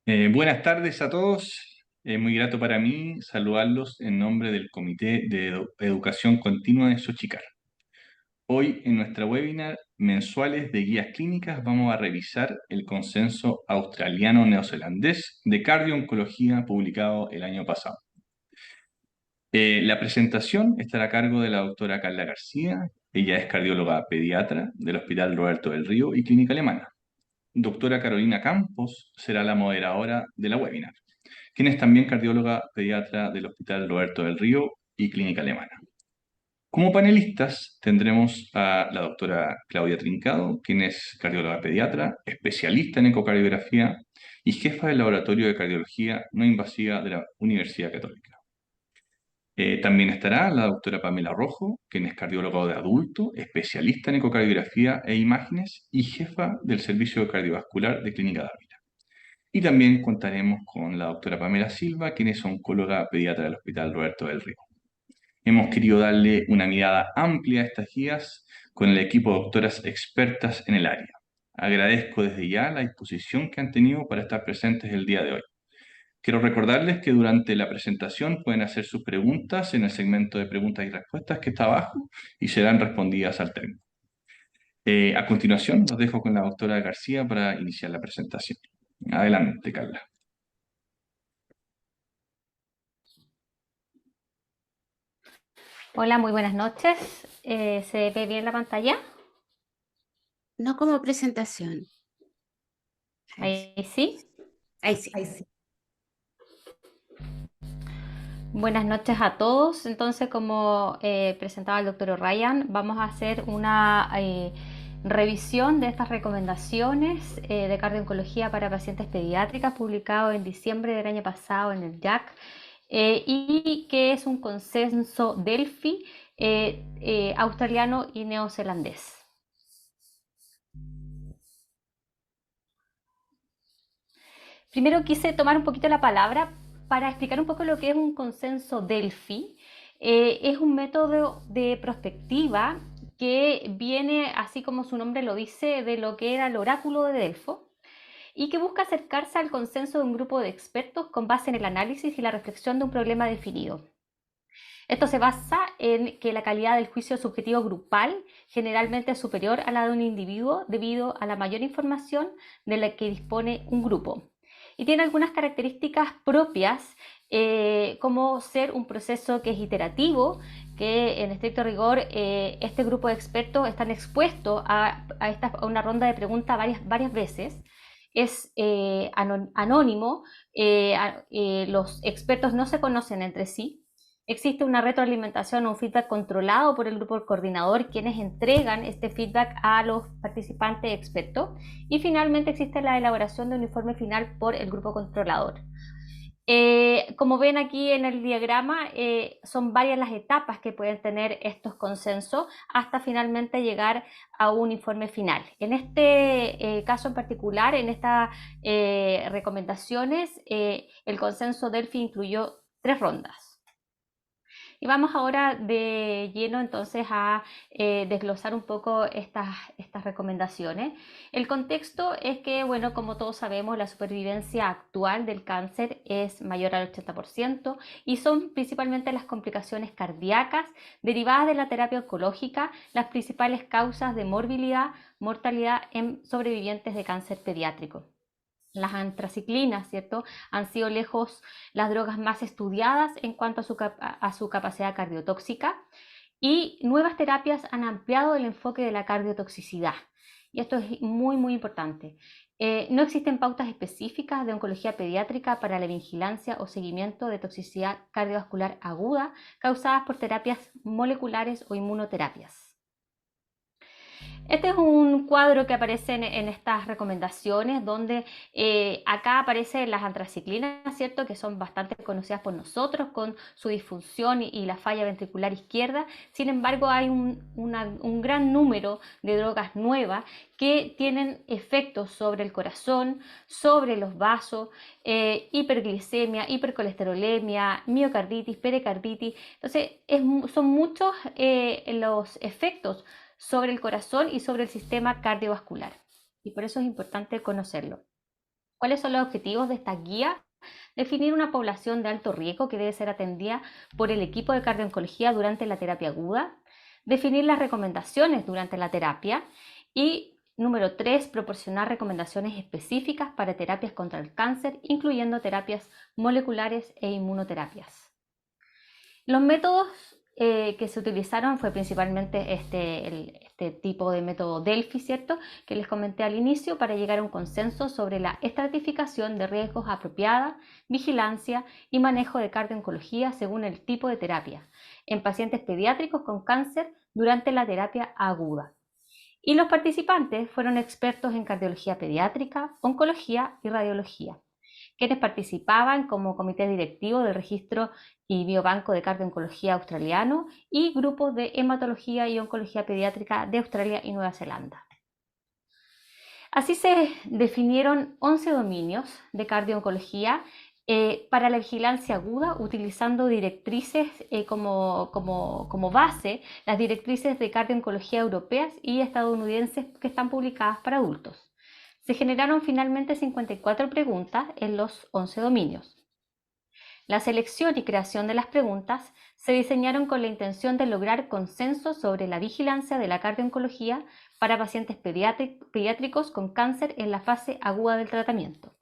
Buenas tardes a todos. Es muy grato para mí saludarlos en nombre del Comité de Educación Continua de Xochicalco. Hoy en nuestra webinar mensuales de guías clínicas vamos a revisar el consenso australiano-neozelandés de cardio-oncología publicado el año pasado. La presentación estará a cargo de la doctora Carla García. Ella es cardióloga pediatra del Hospital Roberto del Río y Clínica Alemana. Doctora Carolina Campos será la moderadora de la webinar, quien es también cardióloga pediatra del Hospital Roberto del Río y Clínica Alemana. Como panelistas tendremos a la doctora Claudia Trincado, quien es cardióloga pediatra, especialista en ecocardiografía y jefa del Laboratorio de Cardiología No Invasiva de la Universidad Católica. También estará la doctora Pamela Rojo, quien es cardióloga de adulto, especialista en ecocardiografía e imágenes y jefa del Servicio Cardiovascular de Clínica Dávila. Y también contaremos con la doctora Pamela Silva, quien es oncóloga pediatra del Hospital Roberto del Río. Hemos querido darle una mirada amplia a estas guías con el equipo de doctoras expertas en el área. Agradezco desde ya la disposición que han tenido para estar presentes el día de hoy. Quiero recordarles que durante la presentación pueden hacer sus preguntas en el segmento de preguntas y respuestas que está abajo y serán respondidas al término. A continuación, los dejo con la doctora García para iniciar la presentación. Adelante, Carla. Hola, muy buenas noches. ¿Se ve bien la pantalla? No como presentación. Ahí sí. Ahí sí. Buenas noches a todos. Entonces, como presentaba el doctor O'Ryan, vamos a hacer una revisión de estas recomendaciones de cardio-oncología para pacientes pediátricas publicado en diciembre del año pasado en el JACC y que es un consenso Delphi australiano y neozelandés. Primero quise tomar un poquito la palabra para explicar un poco lo que es un consenso Delphi. Es un método de prospectiva que viene, así como su nombre lo dice, de lo que era el oráculo de Delfo y que busca acercarse al consenso de un grupo de expertos con base en el análisis y la reflexión de un problema definido. Esto se basa en que la calidad del juicio subjetivo grupal generalmente es superior a la de un individuo debido a la mayor información de la que dispone un grupo. Y tiene algunas características propias, como ser un proceso que es iterativo, que en estricto rigor este grupo de expertos están expuestos a una ronda de preguntas varias veces. Es anónimo, los expertos no se conocen entre sí. Existe una retroalimentación o un feedback controlado por el grupo coordinador, quienes entregan este feedback a los participantes expertos. Y finalmente existe la elaboración de un informe final por el grupo controlador. Como ven aquí en el diagrama, son varias las etapas que pueden tener estos consensos hasta finalmente llegar a un informe final. En este caso en particular, en estas recomendaciones, el consenso Delphi incluyó 3 rondas. Y vamos ahora de lleno entonces a desglosar un poco estas recomendaciones. El contexto es que, bueno, como todos sabemos, la supervivencia actual del cáncer es mayor al 80% y son principalmente las complicaciones cardíacas derivadas de la terapia oncológica las principales causas de morbilidad, mortalidad en sobrevivientes de cáncer pediátrico. Las antraciclinas, ¿cierto? Han sido lejos las drogas más estudiadas en cuanto a su capacidad cardiotóxica y nuevas terapias han ampliado el enfoque de la cardiotoxicidad. Y esto es muy importante. No existen pautas específicas de oncología pediátrica para la vigilancia o seguimiento de toxicidad cardiovascular aguda causadas por terapias moleculares o inmunoterapias. Este es un cuadro que aparece en estas recomendaciones donde acá aparecen las antraciclinas, ¿cierto? Que son bastante conocidas por nosotros con su disfunción y la falla ventricular izquierda. Sin embargo, hay un gran número de drogas nuevas que tienen efectos sobre el corazón, sobre los vasos, hiperglicemia, hipercolesterolemia, miocarditis, pericarditis. Entonces, son muchos los efectos sobre el corazón y sobre el sistema cardiovascular. Y por eso es importante conocerlo. ¿Cuáles son los objetivos de esta guía? Definir una población de alto riesgo que debe ser atendida por el equipo de cardiooncología durante la terapia aguda, definir las recomendaciones durante la terapia y número 3, proporcionar recomendaciones específicas para terapias contra el cáncer, incluyendo terapias moleculares e inmunoterapias. Los métodos que se utilizaron fue principalmente este tipo de método Delphi, ¿cierto? Que les comenté al inicio, para llegar a un consenso sobre la estratificación de riesgos apropiada, vigilancia y manejo de cardiooncología según el tipo de terapia en pacientes pediátricos con cáncer durante la terapia aguda. Y los participantes fueron expertos en cardiología pediátrica, oncología y radiología, quienes participaban como comité directivo del registro y biobanco de cardiooncología australiano y grupos de hematología y oncología pediátrica de Australia y Nueva Zelanda. Así se definieron 11 dominios de cardiooncología para la vigilancia aguda, utilizando directrices como base, las directrices de cardiooncología europeas y estadounidenses que están publicadas para adultos. Se generaron finalmente 54 preguntas en los 11 dominios. La selección y creación de las preguntas se diseñaron con la intención de lograr consenso sobre la vigilancia de la cardiooncología para pacientes pediátricos con cáncer en la fase aguda del tratamiento.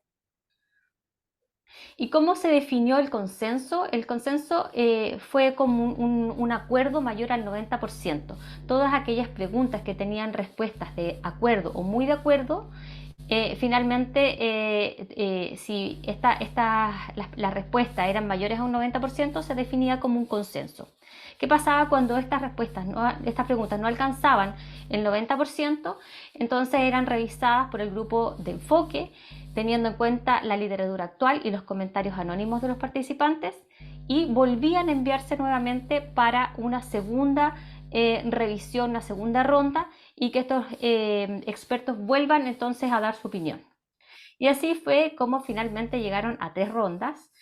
¿Y cómo se definió el consenso? El consenso fue como un acuerdo mayor al 90%. Todas aquellas preguntas que tenían respuestas de acuerdo o muy de acuerdo, finalmente, si las respuestas eran mayores a un 90%, se definía como un consenso. ¿Qué pasaba cuando estas preguntas no alcanzaban el 90%? Entonces eran revisadas por el grupo de enfoque, teniendo en cuenta la literatura actual y los comentarios anónimos de los participantes, y volvían a enviarse nuevamente para una segunda revisión, una segunda ronda, y que estos expertos vuelvan entonces a dar su opinión. Y así fue como finalmente llegaron a 3 rondas.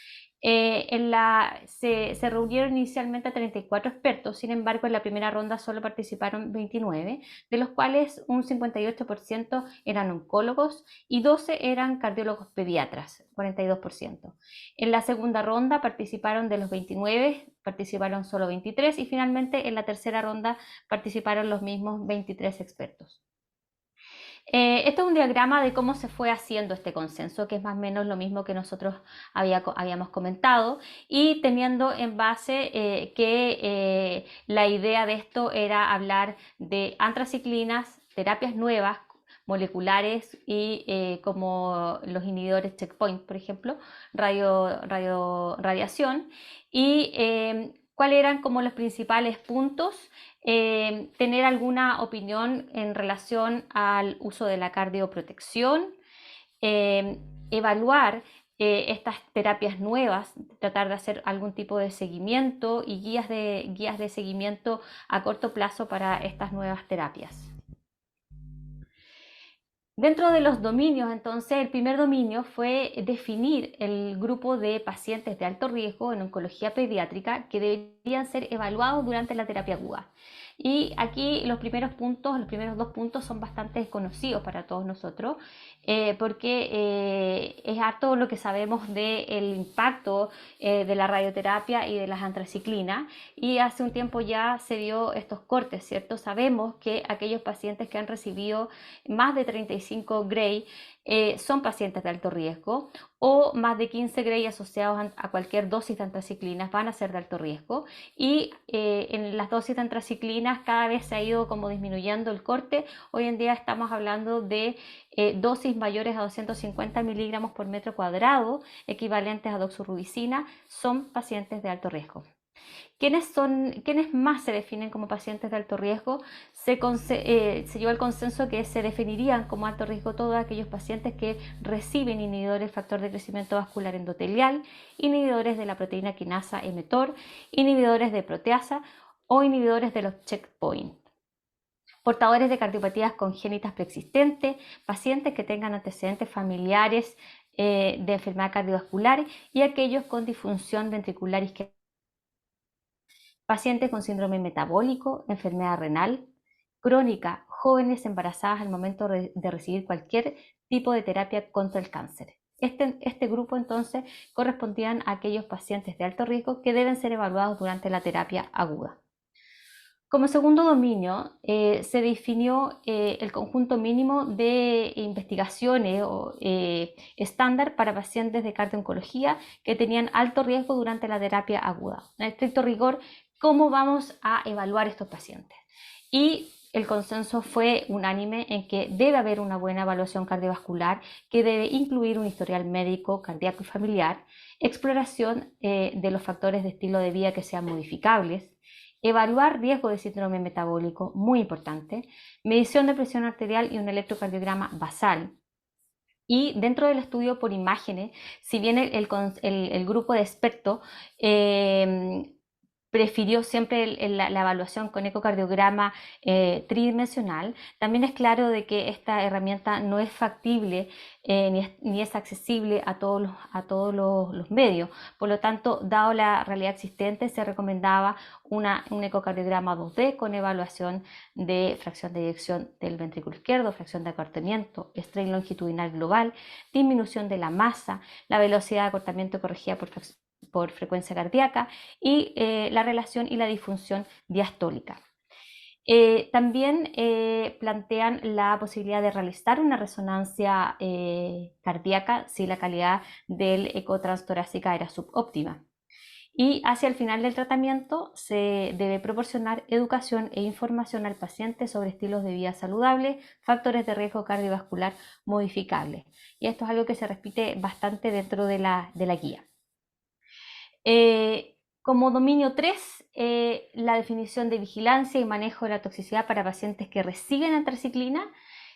Se reunieron inicialmente 34 expertos, sin embargo en la primera ronda solo participaron 29, de los cuales un 58% eran oncólogos y 12 eran cardiólogos pediatras, 42%. En la segunda ronda participaron de los 29, participaron solo 23, y finalmente en la tercera ronda participaron los mismos 23 expertos. Esto es un diagrama de cómo se fue haciendo este consenso, que es más o menos lo mismo que nosotros habíamos comentado, y teniendo en base que la idea de esto era hablar de antraciclinas, terapias nuevas, moleculares y como los inhibidores checkpoint, por ejemplo, radiación, y cuáles eran como los principales puntos. Tener alguna opinión en relación al uso de la cardioprotección, evaluar estas terapias nuevas, tratar de hacer algún tipo de seguimiento y guías de seguimiento a corto plazo para estas nuevas terapias. Dentro de los dominios, entonces, el primer dominio fue definir el grupo de pacientes de alto riesgo en oncología pediátrica que deberían ser evaluados durante la terapia aguda. Y aquí los primeros 2 puntos son bastante desconocidos para todos nosotros, porque es harto lo que sabemos del impacto de la radioterapia y de las antraciclinas, y hace un tiempo ya se dio estos cortes, ¿cierto? Sabemos que aquellos pacientes que han recibido más de 35 Gray son pacientes de alto riesgo, o más de 15 Gray asociados a cualquier dosis de antraciclinas van a ser de alto riesgo, y en las dosis de antraciclinas cada vez se ha ido como disminuyendo el corte. Hoy en día estamos hablando de dosis mayores a 250 miligramos por metro cuadrado, equivalentes a doxorubicina, son pacientes de alto riesgo. ¿Quiénes más se definen como pacientes de alto riesgo? Se llegó al consenso que se definirían como alto riesgo todos aquellos pacientes que reciben inhibidores del factor de crecimiento vascular endotelial, inhibidores de la proteína quinasa mTOR, inhibidores de proteasa o inhibidores de los checkpoint. Portadores de cardiopatías congénitas preexistentes, pacientes que tengan antecedentes familiares de enfermedad cardiovascular y aquellos con disfunción ventricular isquémica. Pacientes con síndrome metabólico, enfermedad renal crónica, jóvenes embarazadas al momento de recibir cualquier tipo de terapia contra el cáncer. Este grupo entonces correspondían a aquellos pacientes de alto riesgo que deben ser evaluados durante la terapia aguda. Como segundo dominio, se definió el conjunto mínimo de investigaciones estándar para pacientes de cardiooncología que tenían alto riesgo durante la terapia aguda. En estricto rigor, ¿cómo vamos a evaluar estos pacientes? Y el consenso fue unánime en que debe haber una buena evaluación cardiovascular que debe incluir un historial médico, cardíaco y familiar, exploración de los factores de estilo de vida que sean modificables, evaluar riesgo de síndrome metabólico, muy importante, medición de presión arterial y un electrocardiograma basal. Y dentro del estudio por imágenes, si bien el grupo de expertos prefirió siempre la evaluación con ecocardiograma tridimensional, también es claro de que esta herramienta no es factible ni es accesible a todos los medios. Por lo tanto, dado la realidad existente, se recomendaba un ecocardiograma 2D con evaluación de fracción de eyección del ventrículo izquierdo, fracción de acortamiento, strain longitudinal global, disminución de la masa, la velocidad de acortamiento corregida por frecuencia cardíaca y la relación y la disfunción diastólica. También plantean la posibilidad de realizar una resonancia cardíaca si la calidad del eco transtorácica era subóptima. Y hacia el final del tratamiento se debe proporcionar educación e información al paciente sobre estilos de vida saludables, factores de riesgo cardiovascular modificables. Y esto es algo que se repite bastante dentro de la guía. Como dominio 3, la definición de vigilancia y manejo de la toxicidad para pacientes que reciben antraciclina.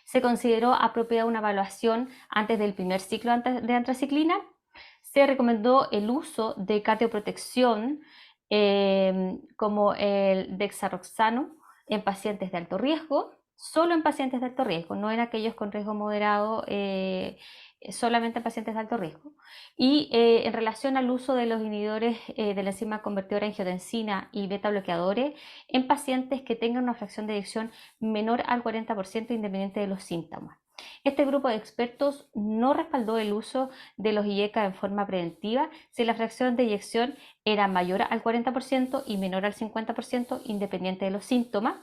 Se consideró apropiada una evaluación antes del primer ciclo de antraciclina. Se recomendó el uso de cardioprotección como el dexaroxano en pacientes de alto riesgo, solo en pacientes de alto riesgo, no en aquellos con riesgo moderado, solamente en pacientes de alto riesgo. Y en relación al uso de los inhibidores de la enzima convertidora angiotensina y beta bloqueadores en pacientes que tengan una fracción de eyección menor al 40% independiente de los síntomas. Este grupo de expertos no respaldó el uso de los IECA en forma preventiva si la fracción de eyección era mayor al 40% y menor al 50% independiente de los síntomas,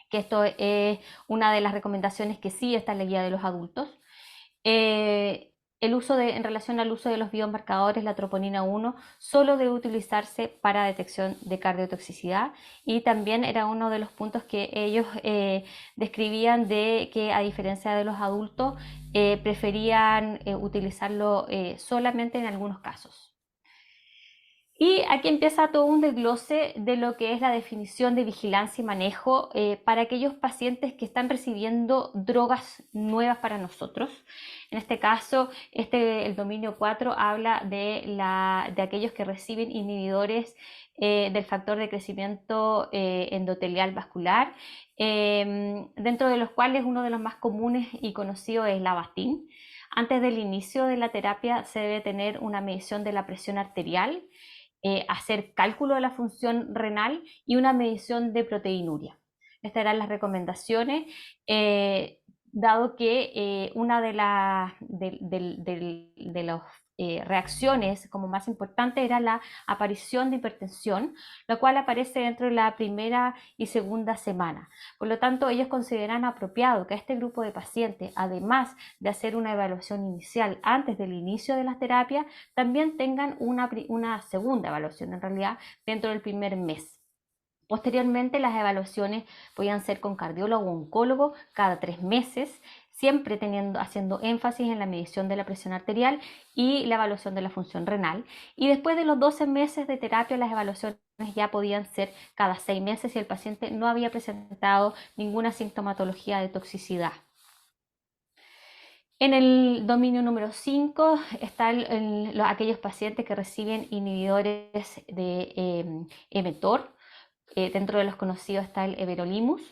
que esto es una de las recomendaciones que sí está en la guía de los adultos. En relación al uso de los biomarcadores, la troponina 1 solo debe utilizarse para detección de cardiotoxicidad, y también era uno de los puntos que ellos describían de que, a diferencia de los adultos, preferían utilizarlo solamente en algunos casos. Y aquí empieza todo un desglose de lo que es la definición de vigilancia y manejo para aquellos pacientes que están recibiendo drogas nuevas para nosotros. En este caso, el dominio 4 habla de aquellos que reciben inhibidores del factor de crecimiento endotelial vascular, dentro de los cuales uno de los más comunes y conocidos es la Avastin. Antes del inicio de la terapia se debe tener una medición de la presión arterial, hacer cálculo de la función renal y una medición de proteinuria. Estas eran las recomendaciones, dado que una de las reacciones como más importante era la aparición de hipertensión, la cual aparece dentro de la primera y segunda semana. Por lo tanto, ellos consideran apropiado que a este grupo de pacientes, además de hacer una evaluación inicial antes del inicio de las terapias, también tengan una segunda evaluación, en realidad, dentro del primer mes. Posteriormente, las evaluaciones podían ser con cardiólogo o oncólogo cada 3 meses, siempre haciendo énfasis en la medición de la presión arterial y la evaluación de la función renal. Y después de los 12 meses de terapia, las evaluaciones ya podían ser cada 6 meses si el paciente no había presentado ninguna sintomatología de toxicidad. En el dominio número 5 están aquellos pacientes que reciben inhibidores de mTOR. Dentro de los conocidos está el everolimus.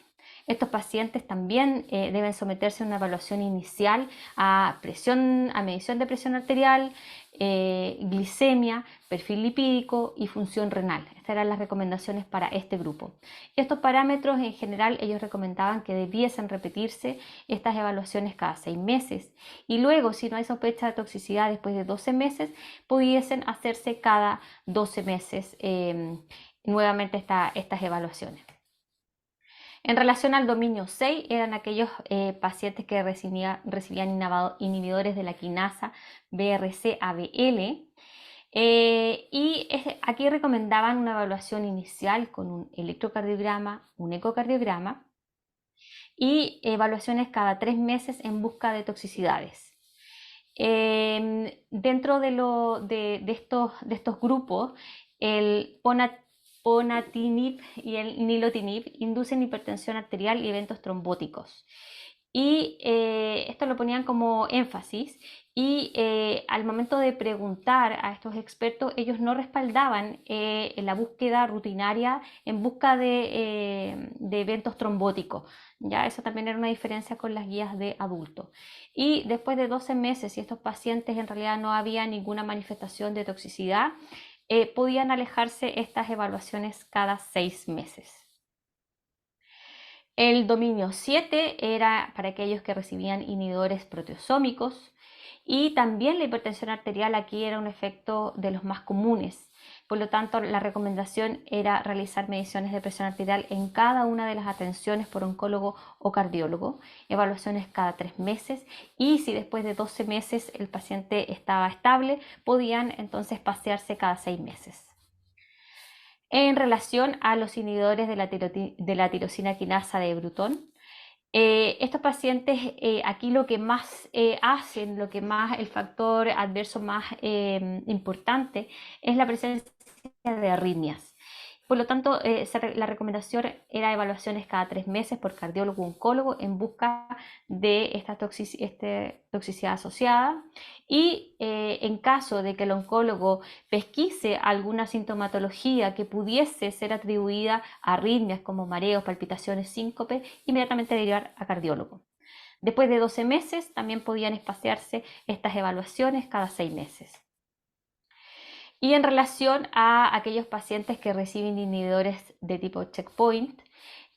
Estos pacientes también deben someterse a una evaluación inicial a presión, a medición de presión arterial, glicemia, perfil lipídico y función renal. Estas eran las recomendaciones para este grupo. Estos parámetros en general ellos recomendaban que debiesen repetirse estas evaluaciones cada 6 meses y luego, si no hay sospecha de toxicidad después de 12 meses, pudiesen hacerse cada 12 meses nuevamente estas evaluaciones. En relación al dominio 6, eran aquellos pacientes que recibían inhibidores de la quinasa BRCA-ABL. Y aquí recomendaban una evaluación inicial con un electrocardiograma, un ecocardiograma y evaluaciones cada 3 meses en busca de toxicidades. Dentro de estos grupos, el ponatinib y el nilotinib inducen hipertensión arterial y eventos trombóticos. Y esto lo ponían como énfasis y al momento de preguntar a estos expertos, ellos no respaldaban la búsqueda rutinaria en busca de eventos trombóticos. Ya, eso también era una diferencia con las guías de adultos. Y después de 12 meses, si estos pacientes en realidad no había ninguna manifestación de toxicidad, podían alejarse estas evaluaciones cada 6 meses. El dominio 7 era para aquellos que recibían inhibidores proteosómicos y también la hipertensión arterial aquí era un efecto de los más comunes. Por lo tanto, la recomendación era realizar mediciones de presión arterial en cada una de las atenciones por oncólogo o cardiólogo, evaluaciones cada 3 meses y si después de 12 meses el paciente estaba estable, podían entonces pasearse cada 6 meses. En relación a los inhibidores de la tirosina quinasa de Bruton, estos pacientes aquí lo que más hacen, el factor adverso más importante es la presencia de arritmias. Por lo tanto, la recomendación era evaluaciones cada 3 meses por cardiólogo o oncólogo en busca de esta toxicidad asociada y en caso de que el oncólogo pesquise alguna sintomatología que pudiese ser atribuida a arritmias como mareos, palpitaciones, síncope, inmediatamente derivar a cardiólogo. Después de 12 meses también podían espaciarse estas evaluaciones cada 6 meses. Y en relación a aquellos pacientes que reciben inhibidores de tipo checkpoint,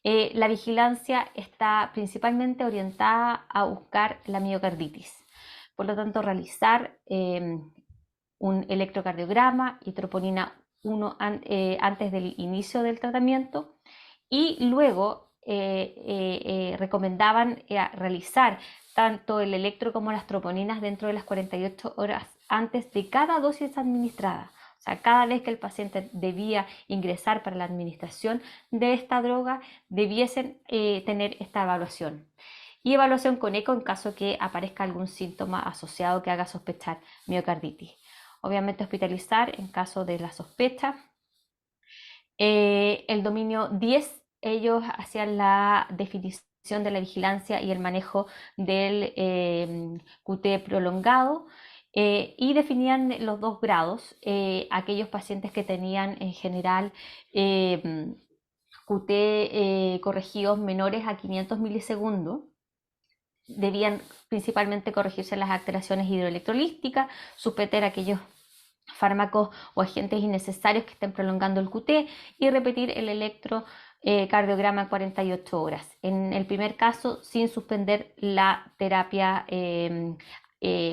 la vigilancia está principalmente orientada a buscar la miocarditis. Por lo tanto, realizar un electrocardiograma y troponina 1 antes del inicio del tratamiento y luego recomendaban realizar tanto el electro como las troponinas dentro de las 48 horas antes de cada dosis administrada. O sea, cada vez que el paciente debía ingresar para la administración de esta droga, debiesen tener esta evaluación. Y evaluación con eco en caso que aparezca algún síntoma asociado que haga sospechar miocarditis. Obviamente hospitalizar en caso de la sospecha. El dominio 10, ellos hacían la definición de la vigilancia y el manejo del QT prolongado y definían los 2 grados, aquellos pacientes que tenían en general QT corregidos menores a 500 milisegundos. Debían principalmente corregirse las alteraciones hidroelectrolíticas, suspender aquellos fármacos o agentes innecesarios que estén prolongando el QT y repetir el electrocardiograma en 48 horas. En el primer caso, sin suspender la terapia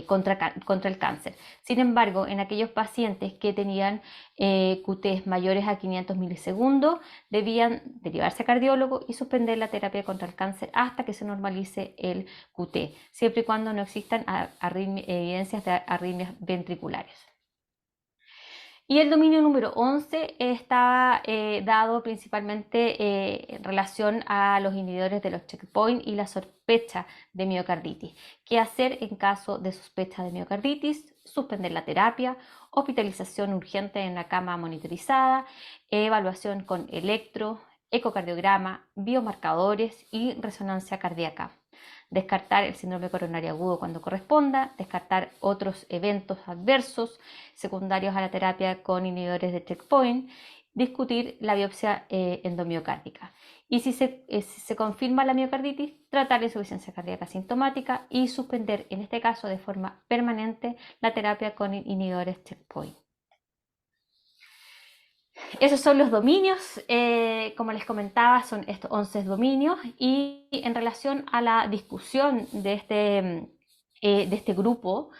contra el cáncer. Sin embargo, en aquellos pacientes que tenían QTs mayores a 500 milisegundos, debían derivarse a cardiólogo y suspender la terapia contra el cáncer hasta que se normalice el QT, siempre y cuando no existan evidencias de arritmias ventriculares. Y el dominio número 11 está dado principalmente en relación a los inhibidores de los checkpoint y la sospecha de miocarditis. ¿Qué hacer en caso de sospecha de miocarditis? Suspender la terapia, hospitalización urgente en la cama monitorizada, evaluación con electro, ecocardiograma, biomarcadores y resonancia cardíaca. Descartar el síndrome coronario agudo cuando corresponda, descartar otros eventos adversos secundarios a la terapia con inhibidores de checkpoint discutir la biopsia endomiocárdica. Y si se confirma la miocarditis, tratar la insuficiencia cardíaca sintomática y suspender, en este caso de forma permanente, la terapia con inhibidores checkpoint. Esos son los dominios, como les comentaba, son estos 11 dominios, y en relación a la discusión de este grupo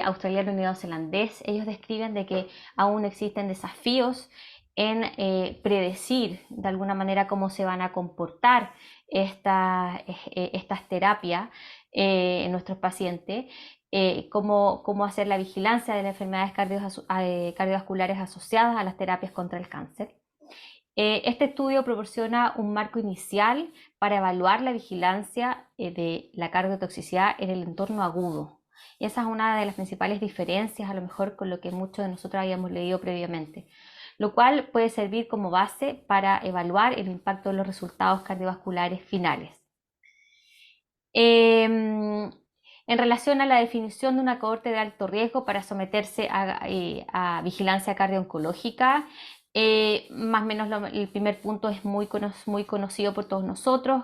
australiano y neozelandés, ellos describen de que aún existen desafíos en predecir de alguna manera cómo se van a comportar estas terapias en nuestros pacientes. Cómo hacer la vigilancia de las enfermedades cardiovasculares asociadas a las terapias contra el cáncer. Este estudio proporciona un marco inicial para evaluar la vigilancia de la cardiotoxicidad en el entorno agudo. Y esa es una de las principales diferencias, a lo mejor, con lo que muchos de nosotros habíamos leído previamente, lo cual puede servir como base para evaluar el impacto de los resultados cardiovasculares finales. En relación a la definición de una cohorte de alto riesgo para someterse a vigilancia cardiooncológica, más o menos el primer punto es muy conocido por todos nosotros,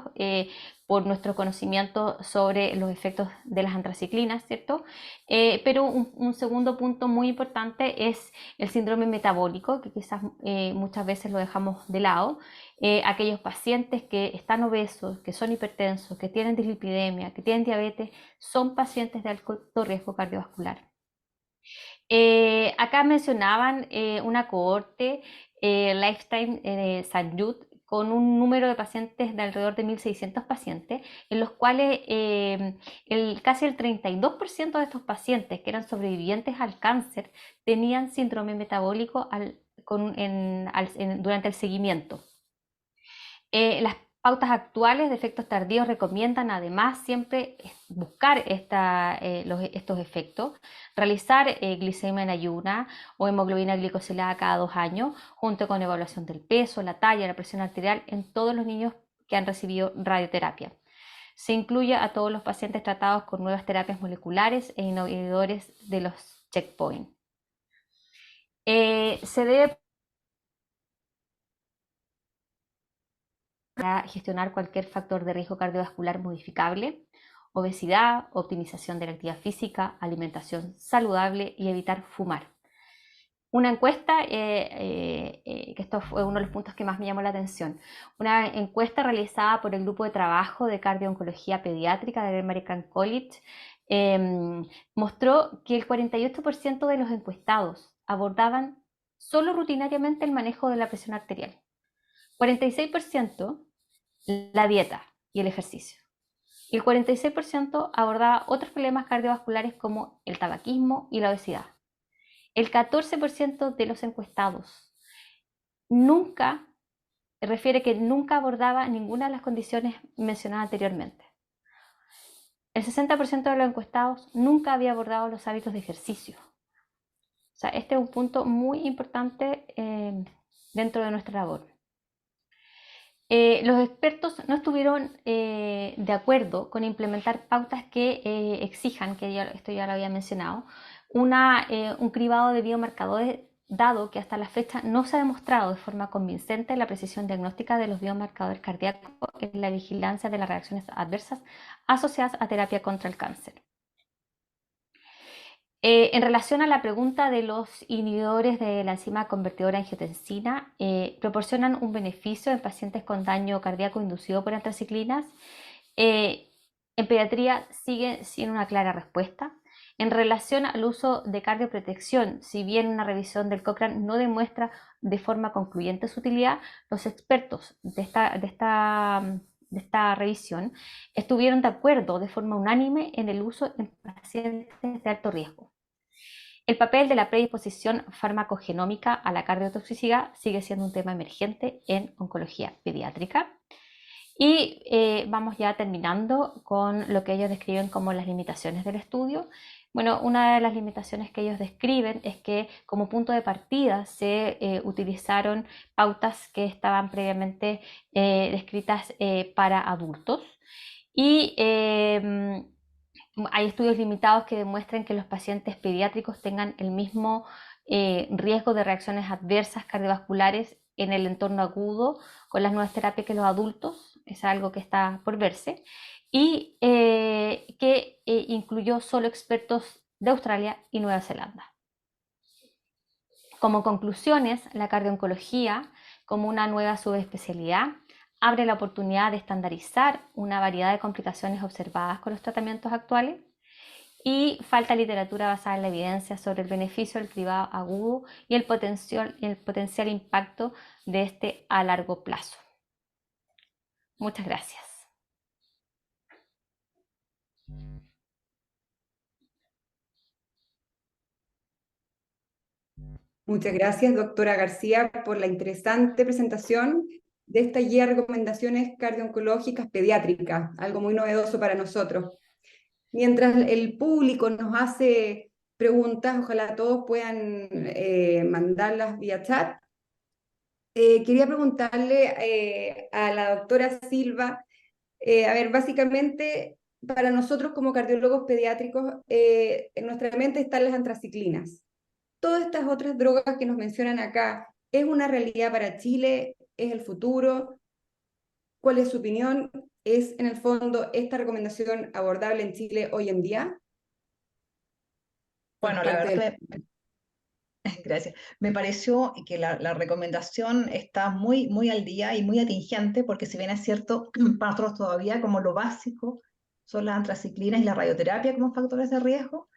por nuestro conocimiento sobre los efectos de las antraciclinas, ¿cierto? Pero un segundo punto muy importante es el síndrome metabólico, que quizás muchas veces lo dejamos de lado. Aquellos pacientes que están obesos, que son hipertensos, que tienen dislipidemia, que tienen diabetes, son pacientes de alto riesgo cardiovascular. Acá mencionaban una cohorte, Lifetime St. Jude, con un número de pacientes de alrededor de 1.600 pacientes, en los cuales casi el 32% de estos pacientes que eran sobrevivientes al cáncer tenían síndrome metabólico durante el seguimiento. Las pautas actuales de efectos tardíos recomiendan además siempre buscar estos efectos, realizar glicemia en ayuna o hemoglobina glicosilada cada 2 años, junto con evaluación del peso, la talla, la presión arterial en todos los niños que han recibido radioterapia. Se incluye a todos los pacientes tratados con nuevas terapias moleculares e inhibidores de los checkpoint. Se debe para gestionar cualquier factor de riesgo cardiovascular modificable, obesidad, optimización de la actividad física, alimentación saludable y evitar fumar. Una encuesta, que esto fue uno de los puntos que más me llamó la atención, una encuesta realizada por el grupo de trabajo de cardio-oncología pediátrica del American College mostró que el 48% de los encuestados abordaban solo rutinariamente el manejo de la presión arterial, 46% la dieta y el ejercicio, y el 46% abordaba otros problemas cardiovasculares como el tabaquismo y la obesidad. El 14% de los encuestados refiere que nunca abordaba ninguna de las condiciones mencionadas anteriormente. El 60% de los encuestados nunca había abordado los hábitos de ejercicio. O sea, este es un punto muy importante dentro de nuestra labor. Los expertos no estuvieron de acuerdo con implementar pautas que exijan, esto ya lo había mencionado, un cribado de biomarcadores, dado que hasta la fecha no se ha demostrado de forma convincente la precisión diagnóstica de los biomarcadores cardíacos en la vigilancia de las reacciones adversas asociadas a terapia contra el cáncer. En relación a la pregunta de los inhibidores de la enzima convertidora angiotensina, proporcionan un beneficio en pacientes con daño cardíaco inducido por antraciclinas. En pediatría sigue sin una clara respuesta. En relación al uso de cardioprotección, si bien una revisión del Cochrane no demuestra de forma concluyente su utilidad, los expertos de esta revisión estuvieron de acuerdo de forma unánime en el uso en pacientes de alto riesgo. El papel de la predisposición farmacogenómica a la cardiotoxicidad sigue siendo un tema emergente en oncología pediátrica. Y vamos ya terminando con lo que ellos describen como las limitaciones del estudio. Bueno, una de las limitaciones que ellos describen es que como punto de partida se utilizaron pautas que estaban previamente descritas para adultos, y hay estudios limitados que demuestran que los pacientes pediátricos tengan el mismo riesgo de reacciones adversas cardiovasculares en el entorno agudo con las nuevas terapias que los adultos, es algo que está por verse, y que incluyó solo expertos de Australia y Nueva Zelanda. Como conclusiones, la cardiooncología, como una nueva subespecialidad, abre la oportunidad de estandarizar una variedad de complicaciones observadas con los tratamientos actuales, y falta literatura basada en la evidencia sobre el beneficio del cribado agudo y el potencial impacto de este a largo plazo. Muchas gracias. Muchas gracias, doctora García, por la interesante presentación de esta guía de recomendaciones cardiooncológicas pediátricas, algo muy novedoso para nosotros. Mientras el público nos hace preguntas, ojalá todos puedan mandarlas vía chat. Quería preguntarle a la doctora Silva, a ver, básicamente para nosotros como cardiólogos pediátricos, en nuestra mente están las antraciclinas. Todas estas otras drogas que nos mencionan acá, ¿es una realidad para Chile? ¿Es el futuro? ¿Cuál es su opinión? ¿Es en el fondo esta recomendación abordable en Chile hoy en día? Bueno, la verdad que gracias. Me pareció que la recomendación está muy al día y muy atingente, porque si bien es cierto, para nosotros todavía como lo básico son las antraciclinas y la radioterapia como factores de riesgo,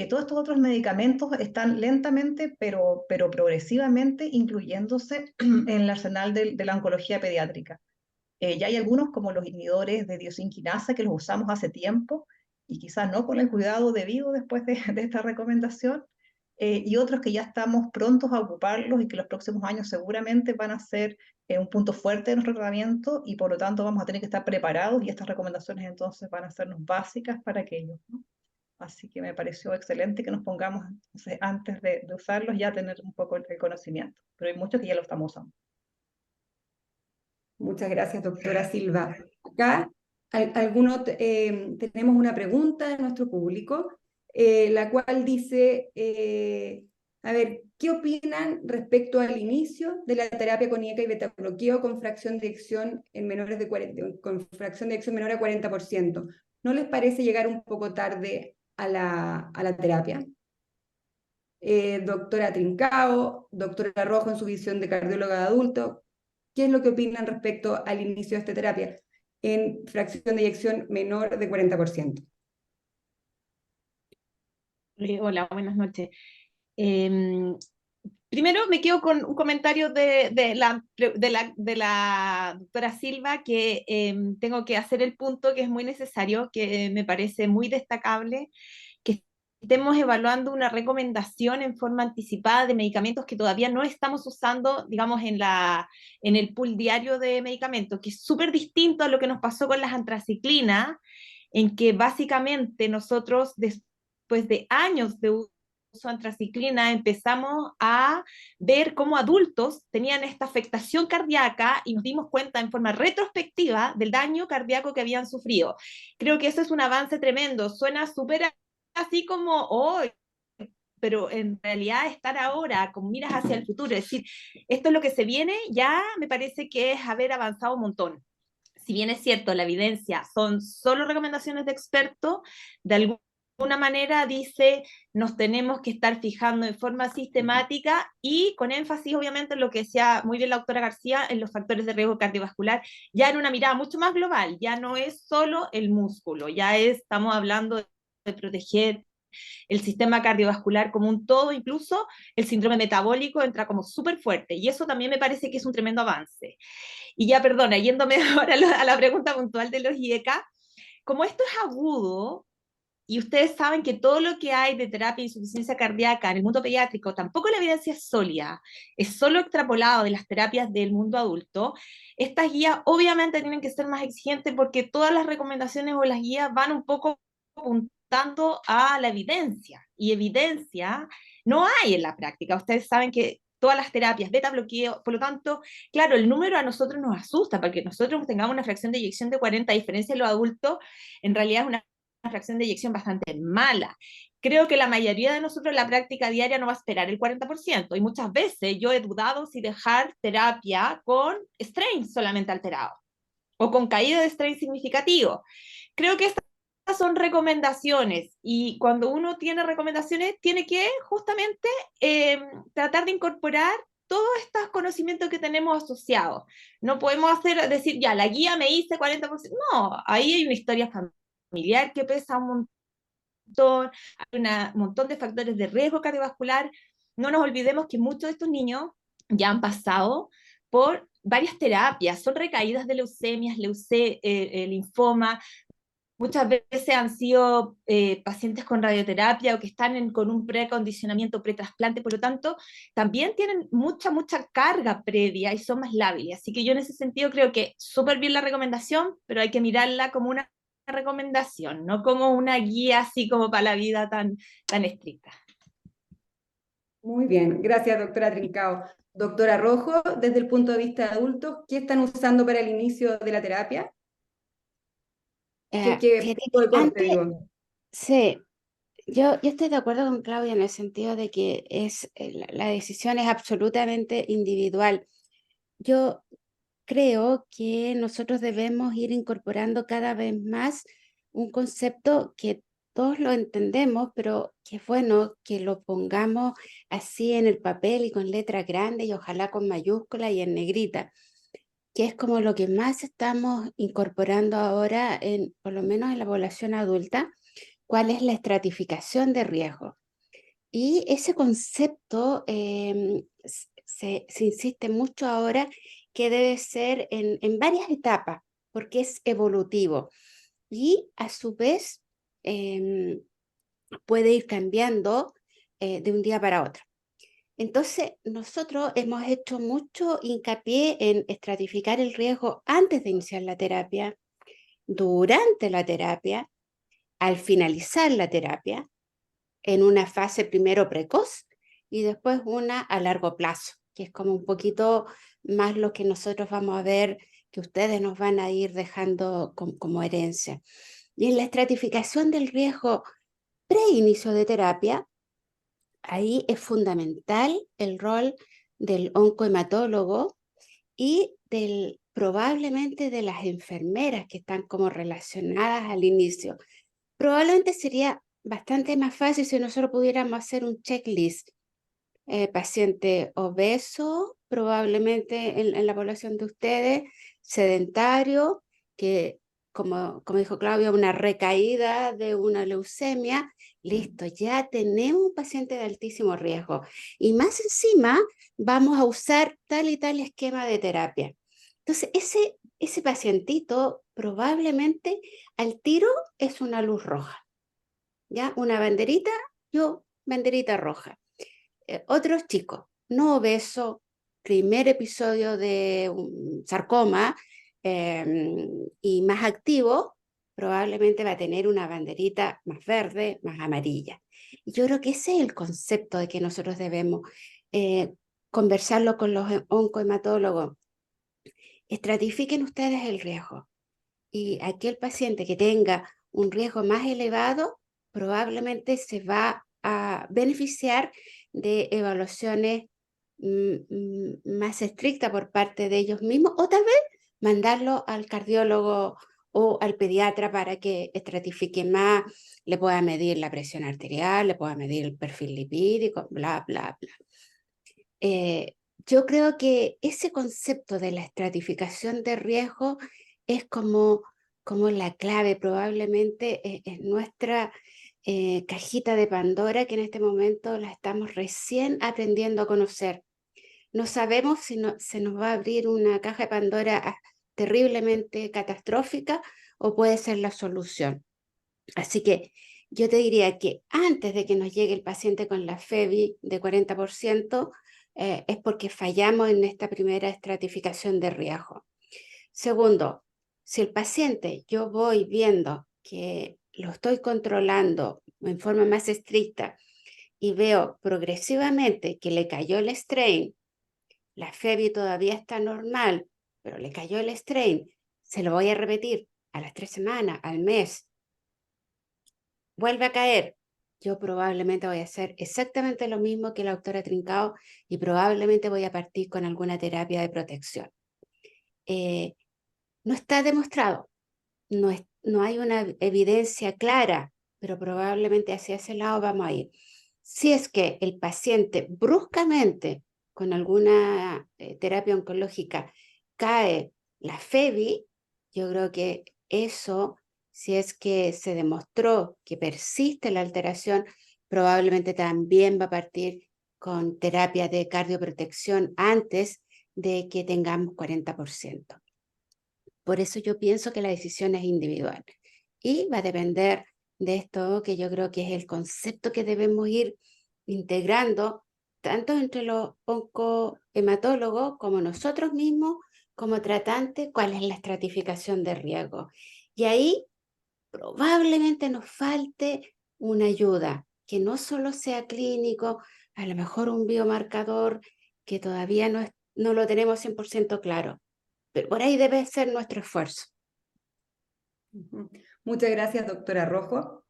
todos estos otros medicamentos están lentamente, pero progresivamente incluyéndose en el arsenal de la oncología pediátrica. Ya hay algunos como los inhibidores de tiosinquinasa que los usamos hace tiempo y quizás no con el cuidado debido después de esta recomendación, y otros que ya estamos prontos a ocuparlos y que los próximos años seguramente van a ser un punto fuerte de nuestro tratamiento, y por lo tanto vamos a tener que estar preparados, y estas recomendaciones entonces van a sernos básicas para aquello, ¿no? Así que me pareció excelente que nos pongamos entonces, antes de usarlos, ya tener un poco el conocimiento, pero hay muchos que ya lo estamos usando. Muchas gracias, doctora Silva. Acá tenemos una pregunta de nuestro público, la cual dice, a ver, ¿qué opinan respecto al inicio de la terapia con IECA y betabloqueo con fracción de eyección en menores de 40, con fracción de eyección menor a 40%? ¿No les parece llegar un poco tarde a la terapia? Doctora Trincao, doctora Rojo en su visión de cardióloga de adulto, ¿qué es lo que opinan respecto al inicio de esta terapia en fracción de eyección menor de 40%? Hola, buenas noches. Primero me quedo con un comentario de la doctora Silva, que tengo que hacer el punto que es muy necesario, que me parece muy destacable, que estemos evaluando una recomendación en forma anticipada de medicamentos que todavía no estamos usando, digamos, en el pool diario de medicamentos, que es súper distinto a lo que nos pasó con las antraciclinas, en que básicamente nosotros, después de años de uso antraciclina, empezamos a ver cómo adultos tenían esta afectación cardíaca y nos dimos cuenta en forma retrospectiva del daño cardíaco que habían sufrido. Creo que eso es un avance tremendo. Suena súper así como, oh, pero en realidad estar ahora con miras hacia el futuro, es decir, esto es lo que se viene, ya me parece que es haber avanzado un montón. Si bien es cierto, la evidencia son solo recomendaciones de expertos, de alguna manera dice, nos tenemos que estar fijando en forma sistemática y con énfasis, obviamente, en lo que decía muy bien la doctora García, en los factores de riesgo cardiovascular, ya en una mirada mucho más global, ya no es solo el músculo, ya estamos hablando de proteger el sistema cardiovascular como un todo, incluso el síndrome metabólico entra como súper fuerte, y eso también me parece que es un tremendo avance. Y ya, perdona, yéndome ahora a la pregunta puntual de los IECA, como esto es agudo, y ustedes saben que todo lo que hay de terapia de insuficiencia cardíaca en el mundo pediátrico, tampoco la evidencia es sólida, es solo extrapolado de las terapias del mundo adulto, estas guías obviamente tienen que ser más exigentes porque todas las recomendaciones o las guías van un poco apuntando a la evidencia, y evidencia no hay en la práctica. Ustedes saben que todas las terapias, beta bloqueo, por lo tanto, claro, el número a nosotros nos asusta, porque nosotros tengamos una fracción de eyección de 40, a diferencia de los adultos, en realidad es una fracción de eyección bastante mala. creo que la mayoría de nosotros en la práctica diaria no va a esperar el 40%, y muchas veces yo he dudado si dejar terapia con strain solamente alterado, o con caída de strain significativo. Creo que estas son recomendaciones, y cuando uno tiene recomendaciones tiene que justamente tratar de incorporar todos estos conocimientos que tenemos asociados. No podemos decir, ya, la guía me dice 40%. No, ahí hay una historia familiar que pesa un montón, hay un montón de factores de riesgo cardiovascular. No nos olvidemos que muchos de estos niños ya han pasado por varias terapias, son recaídas de leucemias, linfoma. Muchas veces han sido pacientes con radioterapia o que están con un precondicionamiento pretrasplante, por lo tanto, también tienen mucha carga previa y son más lábiles. Así que yo en ese sentido creo que súper bien la recomendación, pero hay que mirarla como una recomendación, no como una guía así como para la vida tan estricta. Muy bien, gracias, doctora Trincao. Doctora Rojo, desde el punto de vista de adultos, ¿qué están usando para el inicio de la terapia? ¿Qué Fíjate tipo que de corte, antes, digo? sí, yo estoy de acuerdo con Claudia en el sentido de que la decisión es absolutamente individual. Yo creo que nosotros debemos ir incorporando cada vez más un concepto que todos lo entendemos, pero que es bueno que lo pongamos así en el papel y con letra grande y ojalá con mayúscula y en negrita, que es como lo que más estamos incorporando ahora, por lo menos en la población adulta, cuál es la estratificación de riesgo. Y ese concepto se insiste mucho ahora que debe ser en varias etapas, porque es evolutivo y a su vez puede ir cambiando de un día para otro. Entonces, nosotros hemos hecho mucho hincapié en estratificar el riesgo antes de iniciar la terapia, durante la terapia, al finalizar la terapia, en una fase primero precoz y después una a largo plazo, que es como un poquito más lo que nosotros vamos a ver que ustedes nos van a ir dejando como herencia. Y en la estratificación del riesgo pre-inicio de terapia, ahí es fundamental el rol del oncohematólogo y probablemente de las enfermeras que están como relacionadas al inicio. Probablemente sería bastante más fácil si nosotros pudiéramos hacer un checklist. Paciente obeso, probablemente en la población de ustedes, sedentario, que como dijo Claudia, una recaída de una leucemia, listo, ya tenemos un paciente de altísimo riesgo. Y más encima vamos a usar tal y tal esquema de terapia. Entonces, ese pacientito probablemente al tiro es una luz roja, ¿ya? Una banderita, banderita roja. Otros chicos, no obeso, primer episodio de un sarcoma y más activo, probablemente va a tener una banderita más verde, más amarilla. Y yo creo que ese es el concepto de que nosotros debemos conversarlo con los oncohematólogos. Estratifiquen ustedes el riesgo. Y aquel paciente que tenga un riesgo más elevado probablemente se va a beneficiar de evaluaciones más estrictas por parte de ellos mismos, o tal vez mandarlo al cardiólogo o al pediatra para que estratifique más, le pueda medir la presión arterial, le pueda medir el perfil lipídico, bla, bla, bla. Yo creo que ese concepto de la estratificación de riesgo es como la clave, probablemente es nuestra cajita de Pandora que en este momento la estamos recién aprendiendo a conocer. No sabemos si se nos va a abrir una caja de Pandora terriblemente catastrófica o puede ser la solución. Así que yo te diría que antes de que nos llegue el paciente con la FEBI de 40%, es porque fallamos en esta primera estratificación de riesgo. Segundo, si el paciente yo voy viendo que lo estoy controlando en forma más estricta y veo progresivamente que le cayó el strain, la FEBI todavía está normal, pero le cayó el strain, se lo voy a repetir a las 3 semanas, al mes, vuelve a caer, yo probablemente voy a hacer exactamente lo mismo que la doctora Trincao y probablemente voy a partir con alguna terapia de protección. No está demostrado, no hay una evidencia clara, pero probablemente hacia ese lado vamos a ir. Si es que el paciente bruscamente con alguna terapia oncológica cae la FEBI, yo creo que eso, si es que se demostró que persiste la alteración, probablemente también va a partir con terapia de cardioprotección antes de que tengamos 40%. Por eso yo pienso que la decisión es individual y va a depender de esto que yo creo que es el concepto que debemos ir integrando tanto entre los oncohematólogos como nosotros mismos, como tratantes, cuál es la estratificación de riesgo. Y ahí probablemente nos falte una ayuda, que no solo sea clínico, a lo mejor un biomarcador que todavía no lo tenemos 100% claro. Pero por ahí debe ser nuestro esfuerzo. Muchas gracias, doctora Rojo.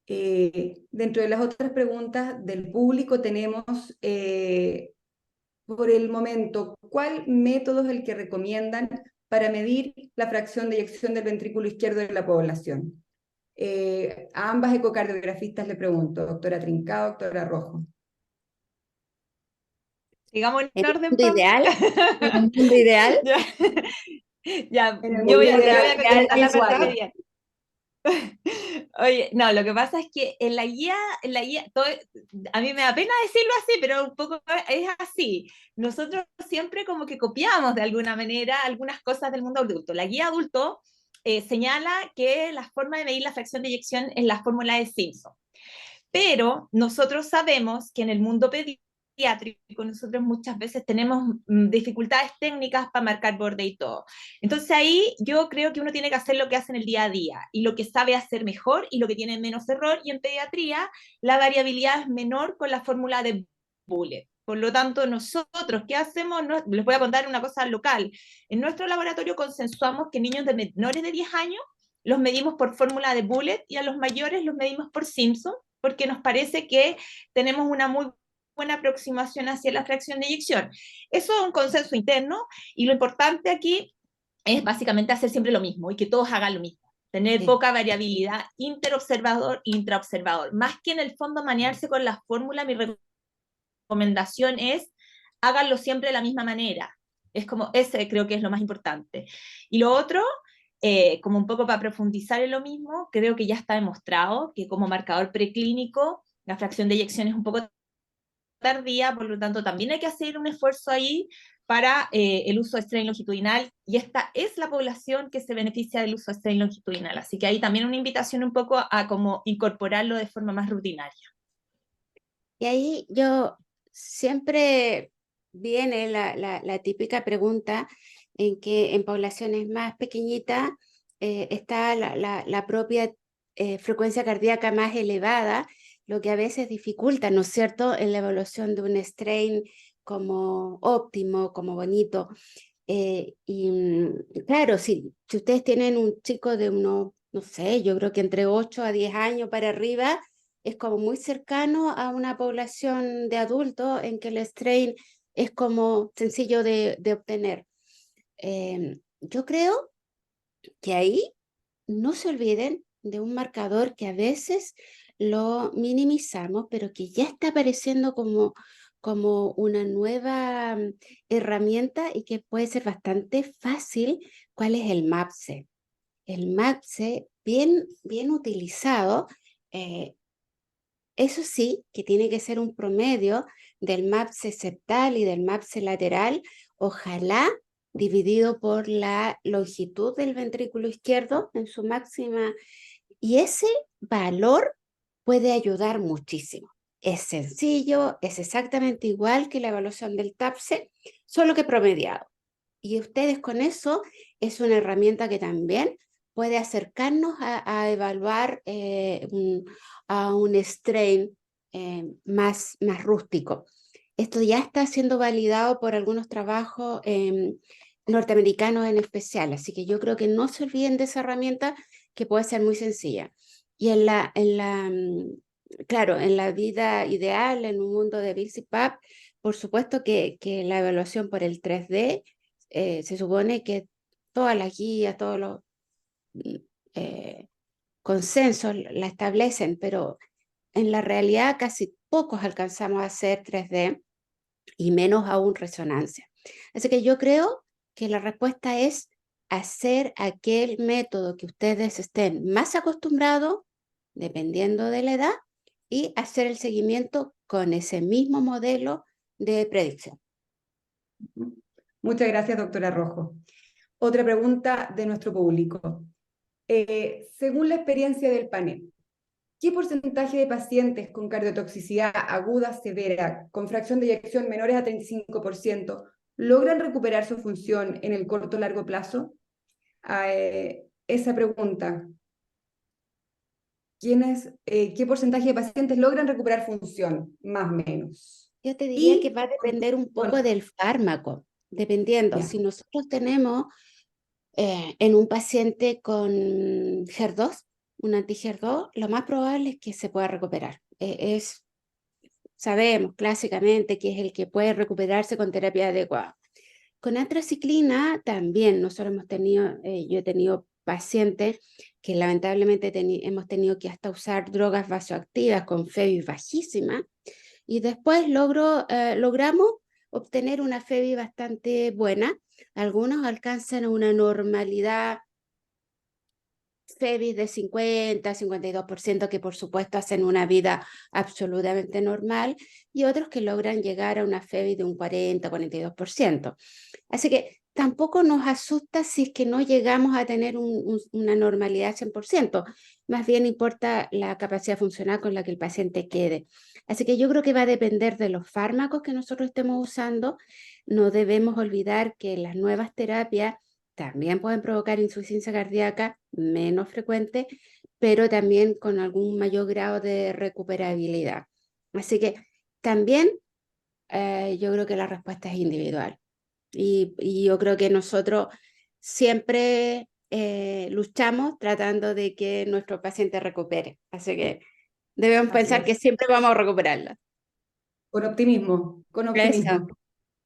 Dentro de las otras preguntas del público tenemos, por el momento, ¿cuál método es el que recomiendan para medir la fracción de eyección del ventrículo izquierdo de la población? A ambas ecocardiografistas le pregunto, doctora Trincao, doctora Rojo. Sigamos en En el orden, mundo Pam. ideal, en el mundo ideal, Ya, ya, En el yo mundo voy a ideal contestar la es parte igual. media. Oye, no, lo que pasa es que en la guía, a mí me da pena decirlo así, pero un poco es así. Nosotros siempre como que copiamos de alguna manera algunas cosas del mundo adulto. La guía adulto señala que la forma de medir la fracción de eyección es la fórmula de Simpson. Pero nosotros sabemos que en el mundo pediátrico nosotros muchas veces tenemos dificultades técnicas para marcar borde y todo. Entonces ahí yo creo que uno tiene que hacer lo que hace en el día a día y lo que sabe hacer mejor y lo que tiene menos error, y en pediatría la variabilidad es menor con la fórmula de Bullet. Por lo tanto, nosotros, ¿qué hacemos? Les voy a contar una cosa local. En nuestro laboratorio consensuamos que niños de menores de 10 años los medimos por fórmula de Bullet y a los mayores los medimos por Simpson, porque nos parece que tenemos una muy buena aproximación hacia la fracción de eyección. Eso es un consenso interno y lo importante aquí es básicamente hacer siempre lo mismo y que todos hagan lo mismo. Tener sí. poca variabilidad interobservador e intraobservador. Más que en el fondo manejarse con la fórmula, mi recomendación es háganlo siempre de la misma manera. Es como, ese creo que es lo más importante. Y lo otro, como un poco para profundizar en lo mismo, creo que ya está demostrado que como marcador preclínico la fracción de eyección es un poco tardía, por lo tanto también hay que hacer un esfuerzo ahí para el uso de strain longitudinal, y esta es la población que se beneficia del uso de strain longitudinal, así que ahí también una invitación un poco a como incorporarlo de forma más rutinaria. Y ahí yo siempre viene la típica pregunta en que en poblaciones más pequeñitas está la propia frecuencia cardíaca más elevada, lo que a veces dificulta, ¿no es cierto?, en la evaluación de un strain como óptimo, como bonito. Claro, si ustedes tienen un chico de unos, no sé, yo creo que entre 8 a 10 años para arriba, es como muy cercano a una población de adultos en que el strain es como sencillo de obtener. Yo creo que ahí no se olviden de un marcador que a veces lo minimizamos, pero que ya está apareciendo como una nueva herramienta y que puede ser bastante fácil. ¿Cuál es el MAPSE? El MAPSE, bien utilizado, eso sí, que tiene que ser un promedio del MAPSE septal y del MAPSE lateral, ojalá dividido por la longitud del ventrículo izquierdo en su máxima, y ese valor puede ayudar muchísimo. Es sencillo, es exactamente igual que la evaluación del TAPSE, solo que promediado. Y ustedes con eso es una herramienta que también puede acercarnos a evaluar a un strain más rústico. Esto ya está siendo validado por algunos trabajos norteamericanos en especial, así que yo creo que no se olviden de esa herramienta que puede ser muy sencilla. Y claro, en la vida ideal, en un mundo de Bills y PAP, por supuesto que la evaluación por el 3D se supone que todas las guías, todos los mm, eh, consensos la establecen, pero en la realidad casi pocos alcanzamos a hacer 3D y menos aún resonancia. Así que yo creo que la respuesta es hacer aquel método que ustedes estén más acostumbrados, dependiendo de la edad, y hacer el seguimiento con ese mismo modelo de predicción. Muchas gracias, doctora Rojo. Otra pregunta de nuestro público. Según la experiencia del panel, ¿qué porcentaje de pacientes con cardiotoxicidad aguda severa, con fracción de eyección menores a 35%, logran recuperar su función en el corto o largo plazo? Esa pregunta. ¿Qué porcentaje de pacientes logran recuperar función? Más o menos. Yo te diría que Y, va a depender un poco bueno, del fármaco, dependiendo. ya. Si nosotros tenemos en un paciente con HER2, un anti-HER2, lo más probable es que se pueda recuperar. Sabemos clásicamente que es el que puede recuperarse con terapia adecuada. Con antraciclina también nosotros hemos tenido, yo he tenido pacientes que lamentablemente hemos tenido que hasta usar drogas vasoactivas con FEBI bajísima y después logramos obtener una FEBI bastante buena. Algunos alcanzan una normalidad FEBIs de 50, 52%, que por supuesto hacen una vida absolutamente normal, y otros que logran llegar a una FEBI de un 40, 42%. Así que tampoco nos asusta si es que no llegamos a tener una normalidad 100%, más bien importa la capacidad funcional con la que el paciente quede. Así que yo creo que va a depender de los fármacos que nosotros estemos usando. No debemos olvidar que las nuevas terapias también pueden provocar insuficiencia cardíaca menos frecuente, pero también con algún mayor grado de recuperabilidad. Así que también yo creo que la respuesta es individual. Y yo creo que nosotros siempre luchamos tratando de que nuestro paciente recupere. Así que debemos Así pensar es. que siempre vamos a recuperarla. Con optimismo, con Eso. optimismo.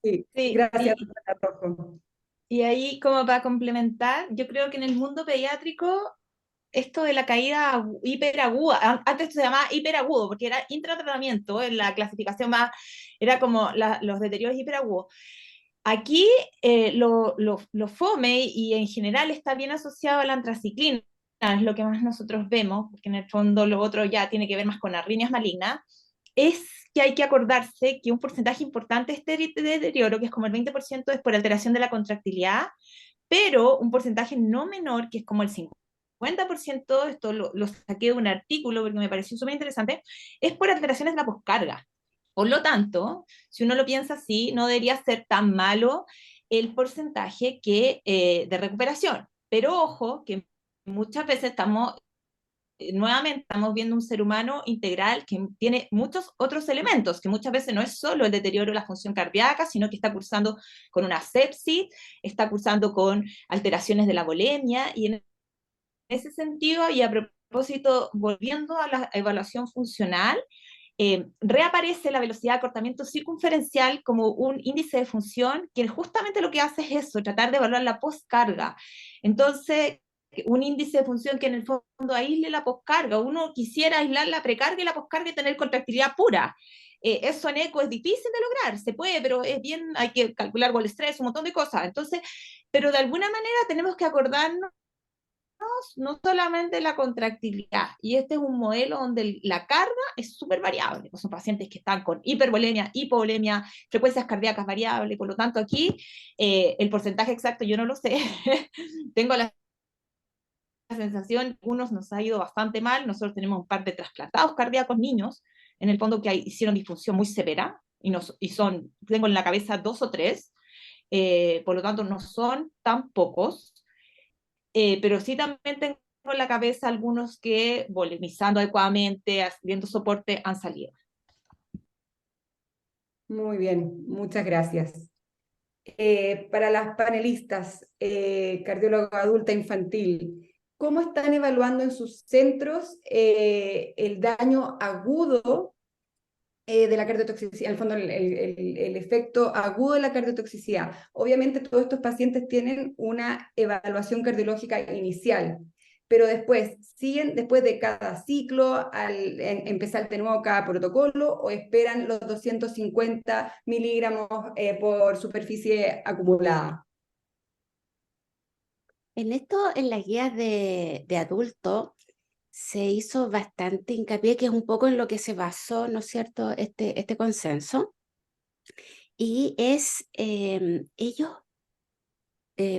Sí, Sí, gracias, doctora Rojo. y ahí como para complementar, yo creo que en el mundo pediátrico esto de la caída hiperaguda, antes se llamaba hiperagudo porque era intratratamiento, en la clasificación más, era como los deterioros hiperagudos. Aquí lo FOME y en general está bien asociado a la antraciclina, es lo que más nosotros vemos, porque en el fondo lo otro ya tiene que ver más con arritmias malignas, es que hay que acordarse que un porcentaje importante de este deterioro, que es como el 20%, es por alteración de la contractilidad, pero un porcentaje no menor, que es como el 50%, esto lo saqué de un artículo porque me pareció súper interesante, es por alteraciones de la poscarga. Por lo tanto, si uno lo piensa así, no debería ser tan malo el porcentaje de recuperación. Pero ojo, que muchas veces nuevamente estamos viendo un ser humano integral que tiene muchos otros elementos, que muchas veces no es solo el deterioro de la función cardíaca, sino que está cursando con una sepsis, está cursando con alteraciones de la bulimia, y en ese sentido, y a propósito, volviendo a la evaluación funcional, reaparece la velocidad de acortamiento circunferencial como un índice de función que justamente lo que hace es eso, tratar de evaluar la postcarga. Entonces, un índice de función que en el fondo aísle la postcarga. Uno quisiera aislar la precarga y la postcarga y tener contractilidad pura. Eso en eco es difícil de lograr, se puede, pero es bien, hay que calcular el estrés, un montón de cosas. Entonces, pero de alguna manera tenemos que acordarnos no solamente la contractilidad, y este es un modelo donde la carga es súper variable, pues son pacientes que están con hipervolemia, hipovolemia, frecuencias cardíacas variables, por lo tanto aquí el porcentaje exacto yo no lo sé, tengo la sensación, unos nos ha ido bastante mal, nosotros tenemos un par de trasplantados cardíacos niños, en el fondo que hicieron disfunción muy severa, tengo en la cabeza 2 o 3, por lo tanto no son tan pocos, pero sí también tengo en la cabeza algunos que, volemizando adecuadamente, haciendo soporte, han salido. Muy bien, muchas gracias. Para las panelistas, cardióloga adulta infantil, ¿cómo están evaluando en sus centros el daño agudo de la cardiotoxicidad, en el fondo el efecto agudo de la cardiotoxicidad? Obviamente todos estos pacientes tienen una evaluación cardiológica inicial, pero después, ¿siguen después de cada ciclo empezar de nuevo cada protocolo o esperan los 250 miligramos por superficie acumulada? En esto, en las guías de adulto, se hizo bastante hincapié, que es un poco en lo que se basó, ¿no es cierto?, este consenso, y es, ellos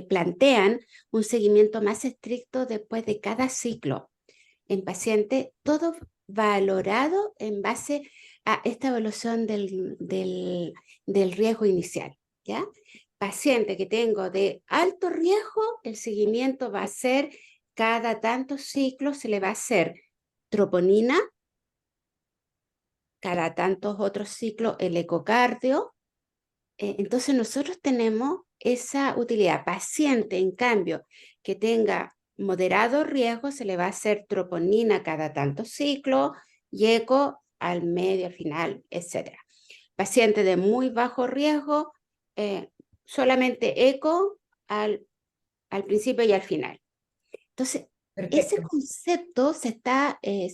plantean un seguimiento más estricto después de cada ciclo en paciente, todo valorado en base a esta evaluación del riesgo inicial, ¿ya? Paciente que tengo de alto riesgo, el seguimiento va a ser cada tantos ciclos, se le va a hacer troponina, cada tantos otros ciclos el ecocardio. Entonces nosotros tenemos esa utilidad. Paciente, en cambio, que tenga moderado riesgo, se le va a hacer troponina cada tantos ciclos y eco al medio, al final, etc. Paciente de muy bajo riesgo, solamente eco al principio y al final. Entonces, ese Perfecto. concepto se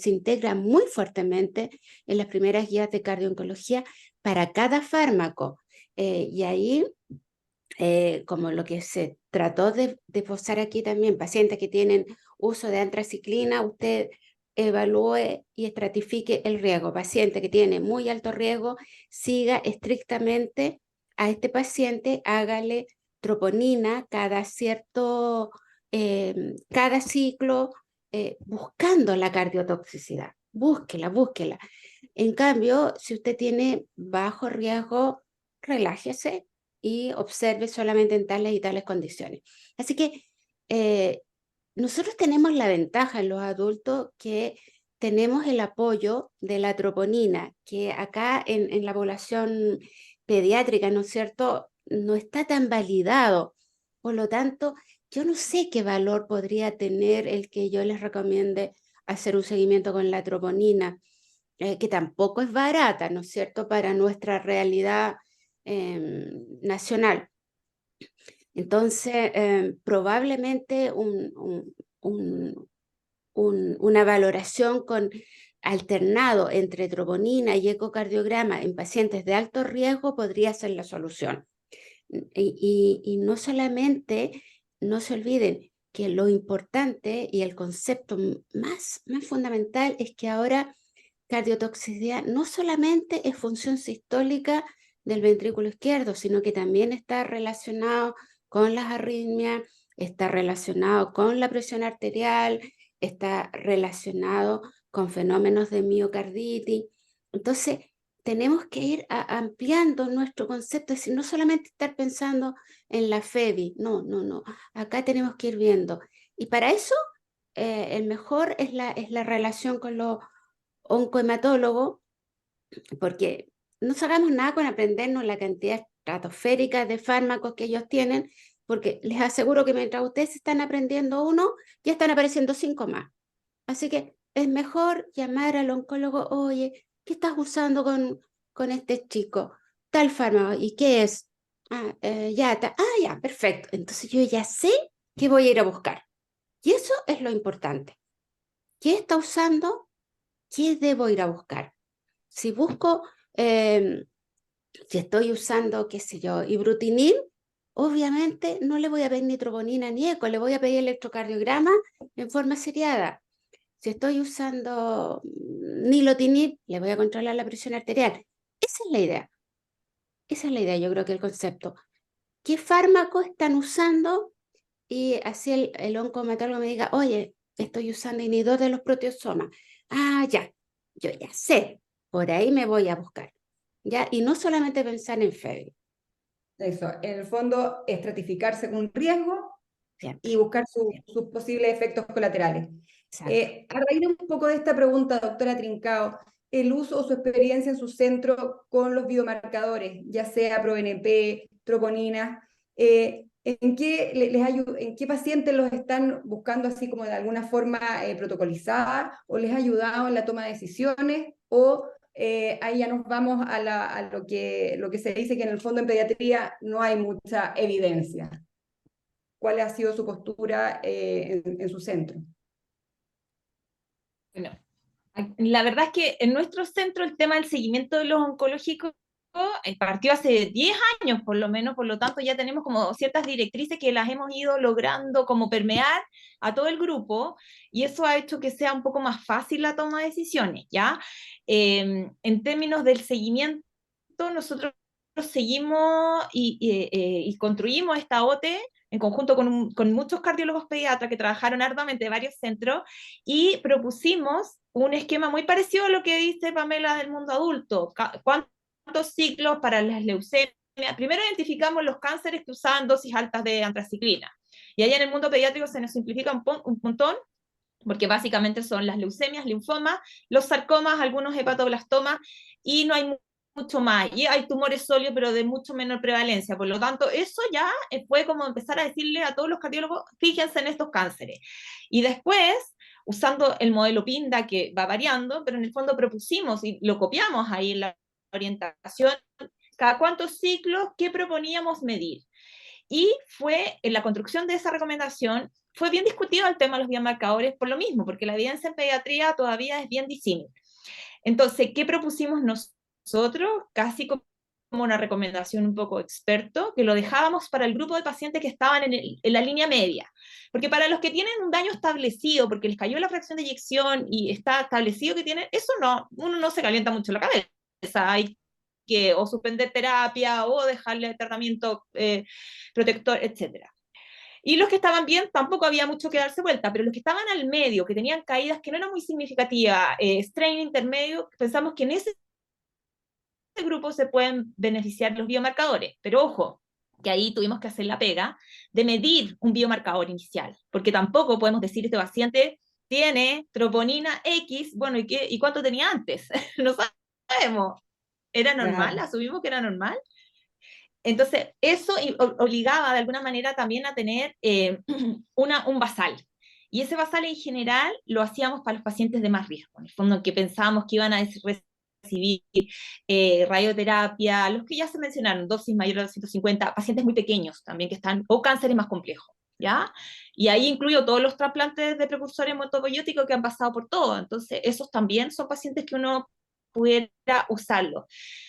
integra muy fuertemente en las primeras guías de cardio-oncología para cada fármaco. Y ahí, como lo que se trató de posar aquí también, pacientes que tienen uso de antraciclina, usted evalúe y estratifique el riesgo. Paciente que tiene muy alto riesgo, siga estrictamente a este paciente, hágale troponina cada ciclo, buscando la cardiotoxicidad. Búsquela, búsquela. En cambio, si usted tiene bajo riesgo, relájese y observe solamente en tales y tales condiciones. Así que nosotros tenemos la ventaja en los adultos que tenemos el apoyo de la troponina, que acá en la población pediátrica, ¿no es cierto?, no está tan validado. Por lo tanto, yo no sé qué valor podría tener el que yo les recomiende hacer un seguimiento con la troponina, que tampoco es barata, ¿no es cierto?, para nuestra realidad nacional. Entonces, probablemente una valoración alternado entre troponina y ecocardiograma en pacientes de alto riesgo podría ser la solución. Y no solamente, no se olviden que lo importante y el concepto más fundamental es que ahora cardiotoxicidad no solamente es función sistólica del ventrículo izquierdo, sino que también está relacionado con las arritmias, está relacionado con la presión arterial, está relacionado con fenómenos de miocarditis. Entonces, tenemos que ir ampliando nuestro concepto, es decir, no solamente estar pensando en la FEBI, no. Acá tenemos que ir viendo. Y para eso, el mejor es la relación con los oncohematólogos, porque no sacamos nada con aprendernos la cantidad estratosférica de fármacos que ellos tienen, porque les aseguro que mientras ustedes están aprendiendo uno, ya están apareciendo 5 más. Así que es mejor llamar al oncólogo, oye, ¿qué estás usando con este chico? Tal fármaco, ¿y qué es? Ya, perfecto. Entonces yo ya sé qué voy a ir a buscar. Y eso es lo importante. ¿Qué está usando? ¿Qué debo ir a buscar? Si busco, si estoy usando, qué sé yo, ibrutinib, obviamente no le voy a pedir ni troponina ni eco, le voy a pedir electrocardiograma en forma seriada. Si estoy usando nilotinib, le voy a controlar la presión arterial. Esa es la idea. Esa es la idea, yo creo que el concepto. ¿Qué fármaco están usando? Y así el oncohematólogo me diga, oye, estoy usando inhibidor de los proteosomas. Ya, yo ya sé, por ahí me voy a buscar. ¿Ya? Y no solamente pensar en FEBI. Eso, en el fondo, estratificar según riesgo Siempre. y buscar Siempre. sus posibles efectos colaterales. Exacto. A raíz de un poco de esta pregunta, doctora Trincao, el uso o su experiencia en su centro con los biomarcadores, ya sea ProNP, troponina, ¿En qué, en qué pacientes los están buscando así como de alguna forma protocolizar, o les ha ayudado en la toma de decisiones, o ahí ya nos vamos a lo que se dice que en el fondo en pediatría no hay mucha evidencia? ¿Cuál ha sido su postura en su centro? Bueno, la verdad es que en nuestro centro el tema del seguimiento de los oncológicos partió hace 10 años por lo menos, por lo tanto ya tenemos como ciertas directrices que las hemos ido logrando como permear a todo el grupo, y eso ha hecho que sea un poco más fácil la toma de decisiones, ¿ya? En términos del seguimiento, nosotros seguimos y construimos esta OTE en conjunto con muchos cardiólogos pediatras que trabajaron arduamente de varios centros, y propusimos un esquema muy parecido a lo que dice Pamela del mundo adulto. ¿Cuántos ciclos para las leucemias? Primero identificamos los cánceres que usaban dosis altas de antraciclina. Y allá en el mundo pediátrico se nos simplifica un montón, porque básicamente son las leucemias, linfomas, los sarcomas, algunos hepatoblastomas, y no hay mucho más. Y hay tumores sólidos, pero de mucho menor prevalencia. Por lo tanto, eso ya fue como empezar a decirle a todos los cardiólogos, fíjense en estos cánceres. Y después, usando el modelo PINDA, que va variando, pero en el fondo propusimos y lo copiamos ahí en la orientación, cada cuántos ciclos, qué proponíamos medir. Y fue en la construcción de esa recomendación, fue bien discutido el tema de los biomarcadores por lo mismo, porque la evidencia en pediatría todavía es bien disímil. Entonces, ¿qué propusimos nosotros? Casi como una recomendación un poco experto, que lo dejábamos para el grupo de pacientes que estaban en la línea media. Porque para los que tienen un daño establecido, porque les cayó la fracción de eyección y está establecido que tienen, eso no, uno no se calienta mucho la cabeza. Hay que o suspender terapia o dejarle tratamiento protector, etc. Y los que estaban bien, tampoco había mucho que darse vuelta, pero los que estaban al medio, que tenían caídas que no eran muy significativas, strain intermedio, pensamos que en ese grupo se pueden beneficiar los biomarcadores. Pero ojo, que ahí tuvimos que hacer la pega de medir un biomarcador inicial, porque tampoco podemos decir este paciente tiene troponina X, bueno, ¿y cuánto tenía antes? No sabemos. ¿Era normal? Claro. ¿Asumimos que era normal? Entonces, eso obligaba de alguna manera también a tener un basal. Y ese basal en general lo hacíamos para los pacientes de más riesgo, en el fondo en que pensábamos que iban a recibir radioterapia, los que ya se mencionaron, dosis mayores de 250, pacientes muy pequeños también que están, o cánceres más complejos, ¿ya? Y ahí incluyo todos los trasplantes de precursores hematopoyéticos que han pasado por todo. Entonces, esos también son pacientes que uno pudiera usarlo.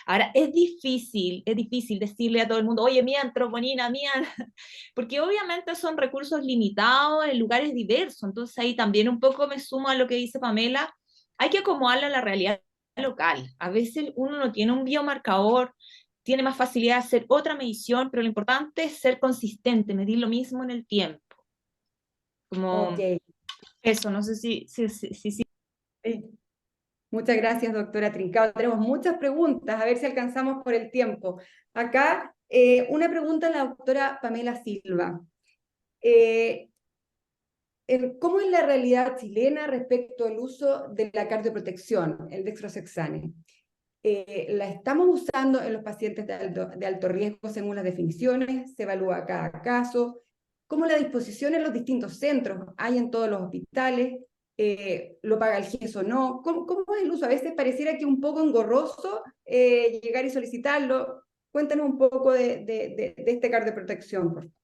Ahora, es difícil decirle a todo el mundo, oye, mian troponina, mian, porque obviamente son recursos limitados en lugares diversos, entonces ahí también un poco me sumo a lo que dice Pamela, hay que acomodarlo a la realidad local. A veces uno no tiene un biomarcador, tiene más facilidad de hacer otra medición, pero lo importante es ser consistente, medir lo mismo en el tiempo. Como Ok. eso, no sé si. Sí. Muchas gracias, doctora Trincao. Tenemos muchas preguntas, a ver si alcanzamos por el tiempo. Acá, una pregunta a la doctora Pamela Silva. ¿Cómo es la realidad chilena respecto al uso de la cardioprotección, el dextrosexane? ¿La estamos usando en los pacientes de alto riesgo según las definiciones? ¿Se evalúa cada caso? ¿Cómo la disposición en los distintos centros? ¿Hay en todos los hospitales? ¿Lo paga el GIES o no? ¿Cómo es el uso? A veces pareciera que un poco engorroso llegar y solicitarlo. Cuéntanos un poco de este cardioprotección, por favor.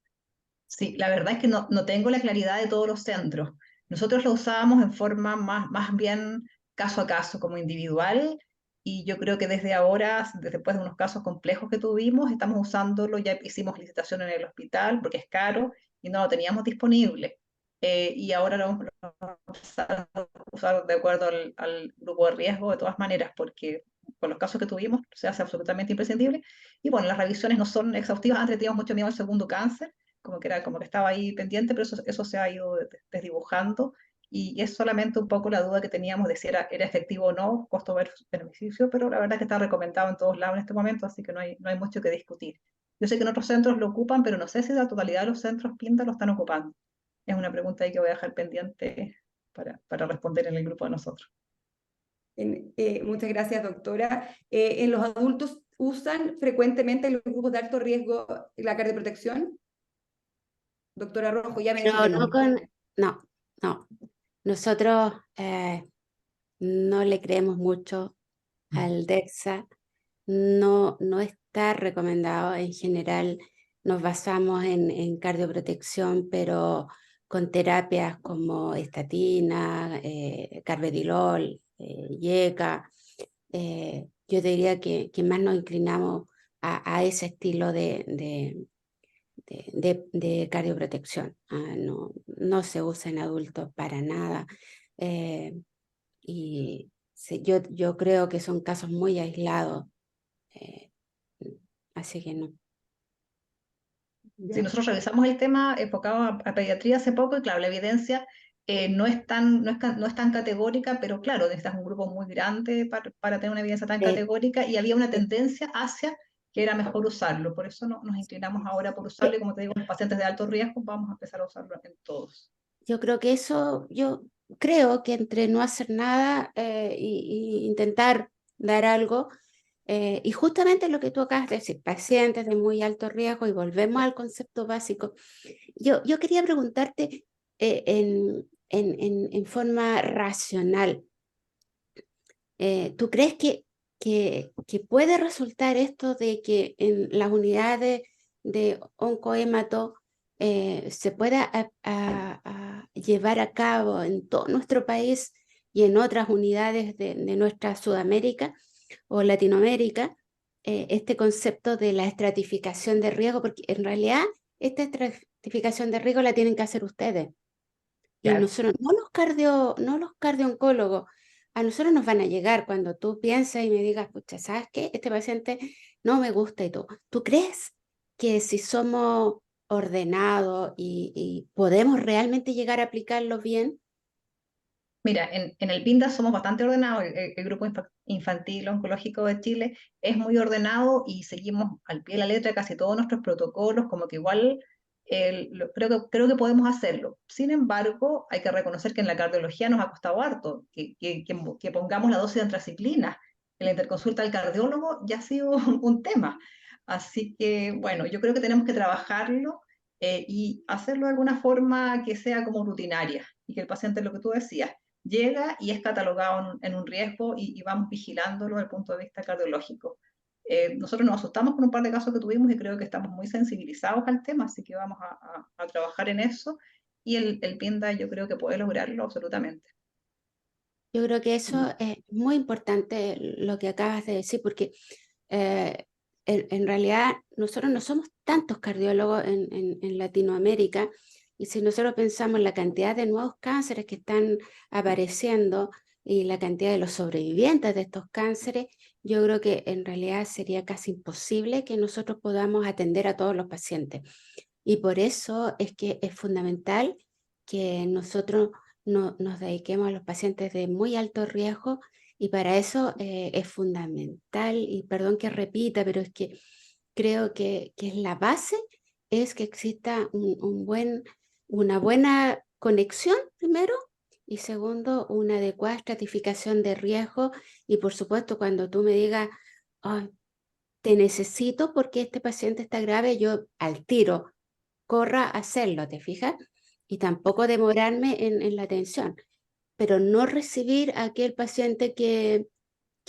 Sí, la verdad es que no tengo la claridad de todos los centros. Nosotros lo usábamos en forma más bien caso a caso, como individual, y yo creo que desde ahora, después de unos casos complejos que tuvimos, estamos usándolo, ya hicimos licitación en el hospital porque es caro y no lo teníamos disponible. Y ahora lo vamos a empezar a usar de acuerdo al grupo de riesgo de todas maneras, porque con los casos que tuvimos se hace absolutamente imprescindible. Y bueno, las revisiones no son exhaustivas, antes teníamos mucho miedo al segundo cáncer, como que estaba ahí pendiente, pero eso se ha ido desdibujando, y es solamente un poco la duda que teníamos de si era efectivo o no, costo versus beneficio, pero la verdad es que está recomendado en todos lados en este momento, así que no hay mucho que discutir. Yo sé que en otros centros lo ocupan, pero no sé si la totalidad de los centros PINDA lo están ocupando. Es una pregunta ahí que voy a dejar pendiente para responder en el grupo de nosotros. Muchas gracias, doctora. ¿En los adultos usan frecuentemente en los grupos de alto riesgo la cardioprotección? Doctora Rojo, ya me dijo Pero que no no. no, no. Nosotros no le creemos mucho al DEXA, no está recomendado. En general nos basamos en cardioprotección, pero con terapias como estatina, carvedilol, IECA. Yo diría que más nos inclinamos a ese estilo de cardioprotección. No se usa en adultos para nada. eh, y yo creo que son casos muy aislados. eh, Así que no. Si nosotros revisamos el tema enfocado a pediatría hace poco, y claro, la evidencia no es tan categórica, pero claro, necesitas un grupo muy grande para tener una evidencia tan Eh, categórica, y había una eh, tendencia hacia que era mejor usarlo. Por eso nos inclinamos ahora por usarlo, y como te digo, en los pacientes de alto riesgo vamos a empezar a usarlo en todos. yo creo que eso, yo creo que entre no hacer nada y intentar dar algo, y justamente lo que tú acabas de decir, pacientes de muy alto riesgo, y volvemos al concepto básico. Yo quería preguntarte en forma racional, ¿tú crees que puede resultar esto de que en las unidades de oncohémato se pueda a llevar a cabo en todo nuestro país y en otras unidades de nuestra Sudamérica o Latinoamérica, este concepto de la estratificación de riesgo? Porque en realidad esta estratificación de riesgo la tienen que hacer ustedes. Y Claro. nosotros, no los cardiooncólogos, a nosotros nos van a llegar cuando tú piensas y me digas, pucha, ¿sabes qué? Este paciente no me gusta y todo. ¿Tú crees que si somos ordenados y podemos realmente llegar a aplicarlo bien? Mira, en el PINDA somos bastante ordenados. El Grupo Infantil Oncológico de Chile es muy ordenado y seguimos al pie de la letra casi todos nuestros protocolos, como que igual creo que podemos hacerlo. Sin embargo, hay que reconocer que en la cardiología nos ha costado harto que pongamos la dosis de antraciclina en la interconsulta del cardiólogo, ya ha sido un tema. Así que, bueno, yo creo que tenemos que trabajarlo y hacerlo de alguna forma que sea como rutinaria y que el paciente, lo que tú decías, llega y es catalogado en un riesgo y vamos vigilándolo desde el punto de vista cardiológico. Nosotros nos asustamos con un par de casos que tuvimos y creo que estamos muy sensibilizados al tema, así que vamos a trabajar en eso, y el PINDA yo creo que puede lograrlo absolutamente. Yo creo que eso es muy importante lo que acabas de decir, porque eh, en realidad nosotros no somos tantos cardiólogos en Latinoamérica, y si nosotros pensamos en la cantidad de nuevos cánceres que están apareciendo y la cantidad de los sobrevivientes de estos cánceres, yo creo que en realidad sería casi imposible que nosotros podamos atender a todos los pacientes. Y por eso es que es fundamental que nosotros nos dediquemos a los pacientes de muy alto riesgo, y para eso es fundamental, y perdón que repita, pero es que creo que es la base, es que exista una buena conexión primero, y segundo, una adecuada estratificación de riesgo. Y por supuesto, cuando tú me digas, "Ay, te necesito porque este paciente está grave", yo al tiro corra a hacerlo, ¿te fijas? Y tampoco demorarme en la atención, pero no recibir a aquel paciente que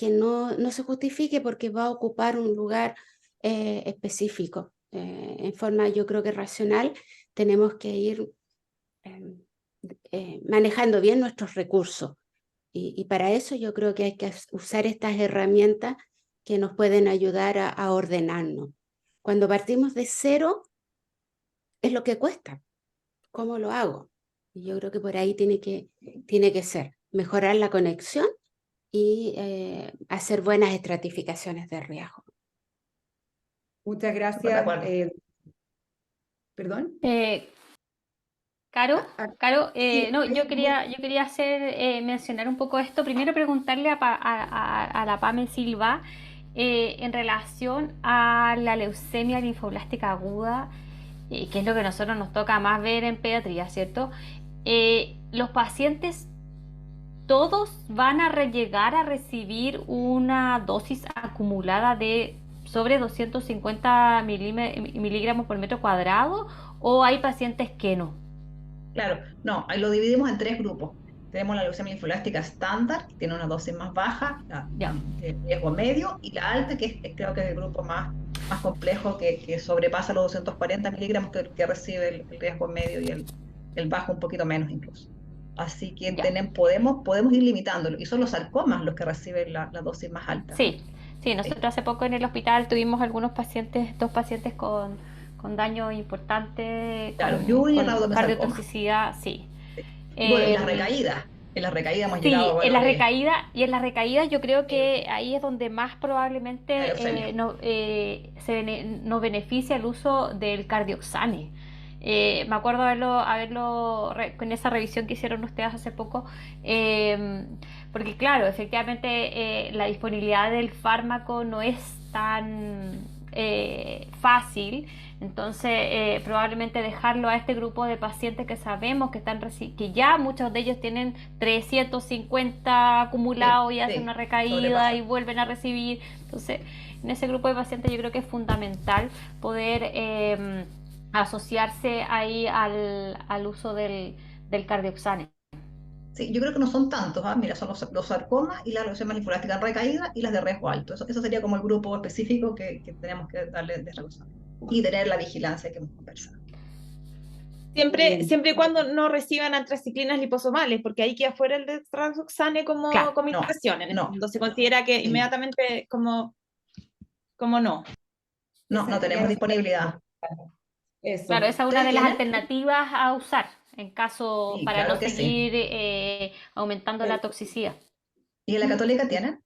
no se justifique porque va a ocupar un lugar específico. En forma, yo creo que racional, tenemos que ir manejando bien nuestros recursos. Y para eso yo creo que hay que usar estas herramientas que nos pueden ayudar a ordenarnos. Cuando partimos de cero, es lo que cuesta. ¿Cómo lo hago? Y yo creo que por ahí tiene que ser mejorar la conexión y hacer buenas estratificaciones de riesgo. Muchas Súper de gracias. acuerdo. ¿Perdón? Caro, Ah, Caro, sí, no, yo quería mencionar un poco esto. Primero preguntarle a la Pame Silva en relación a la leucemia linfoblástica aguda, que es lo que a nosotros nos toca más ver en pediatría, ¿cierto? Los pacientes todos van a llegar a recibir una dosis acumulada de sobre 250 miligramos por metro cuadrado, o hay pacientes que no. Claro, no, ahí lo dividimos en tres grupos. Tenemos la leucemia linfolástica estándar, que tiene una dosis más baja, la Ya. de riesgo medio, y la alta, que creo que es el grupo más complejo, que sobrepasa los 240 miligramos, que recibe el riesgo medio, y el bajo un poquito menos incluso. Así que Ya. podemos ir limitándolo, y son los sarcomas los que reciben la dosis más alta. Sí, sí, Sí. nosotros hace poco en el hospital tuvimos algunos pacientes, dos pacientes con daño importante, Claro, Yui y con rhabdomyosarcoma. cardiotoxicidad, sí. Sí. Y bueno, en las recaídas hemos llegado Sí, a en la valores recaída, y en la recaída yo creo de que ahí es donde más probablemente leucemia. nos beneficia el uso del cardioxane. Me acuerdo con esa revisión que hicieron ustedes hace poco, eh, porque claro, efectivamente la disponibilidad del fármaco no es tan fácil. Entonces, probablemente dejarlo a este grupo de pacientes que sabemos que ya muchos de ellos tienen 350 Sí, acumulados y hacen una sí, recaída y sobrepasa. vuelven a recibir. Entonces, en ese grupo de pacientes yo creo que es fundamental poder asociarse ahí al uso del cardioxane. Sí, yo creo que no son tantos, ¿ah? Mira, son los sarcomas y la leucemia linfolástica en recaída y las de riesgo alto. Eso sería como el grupo específico que tenemos que darle de refuerzo. Y tener la vigilancia que hemos conversado. Siempre y cuando no reciban antraciclinas liposomales, porque ahí queda fuera el dexrazoxane Claro, como No, indicación. En el no, fondo se considera que sí. inmediatamente como no. No tenemos disponibilidad. Eso. claro, esa es una ¿Ustedes de las tienen? alternativas a usar en caso Sí, para no claro que sí. seguir aumentando la toxicidad. ¿Y en la católica tienen?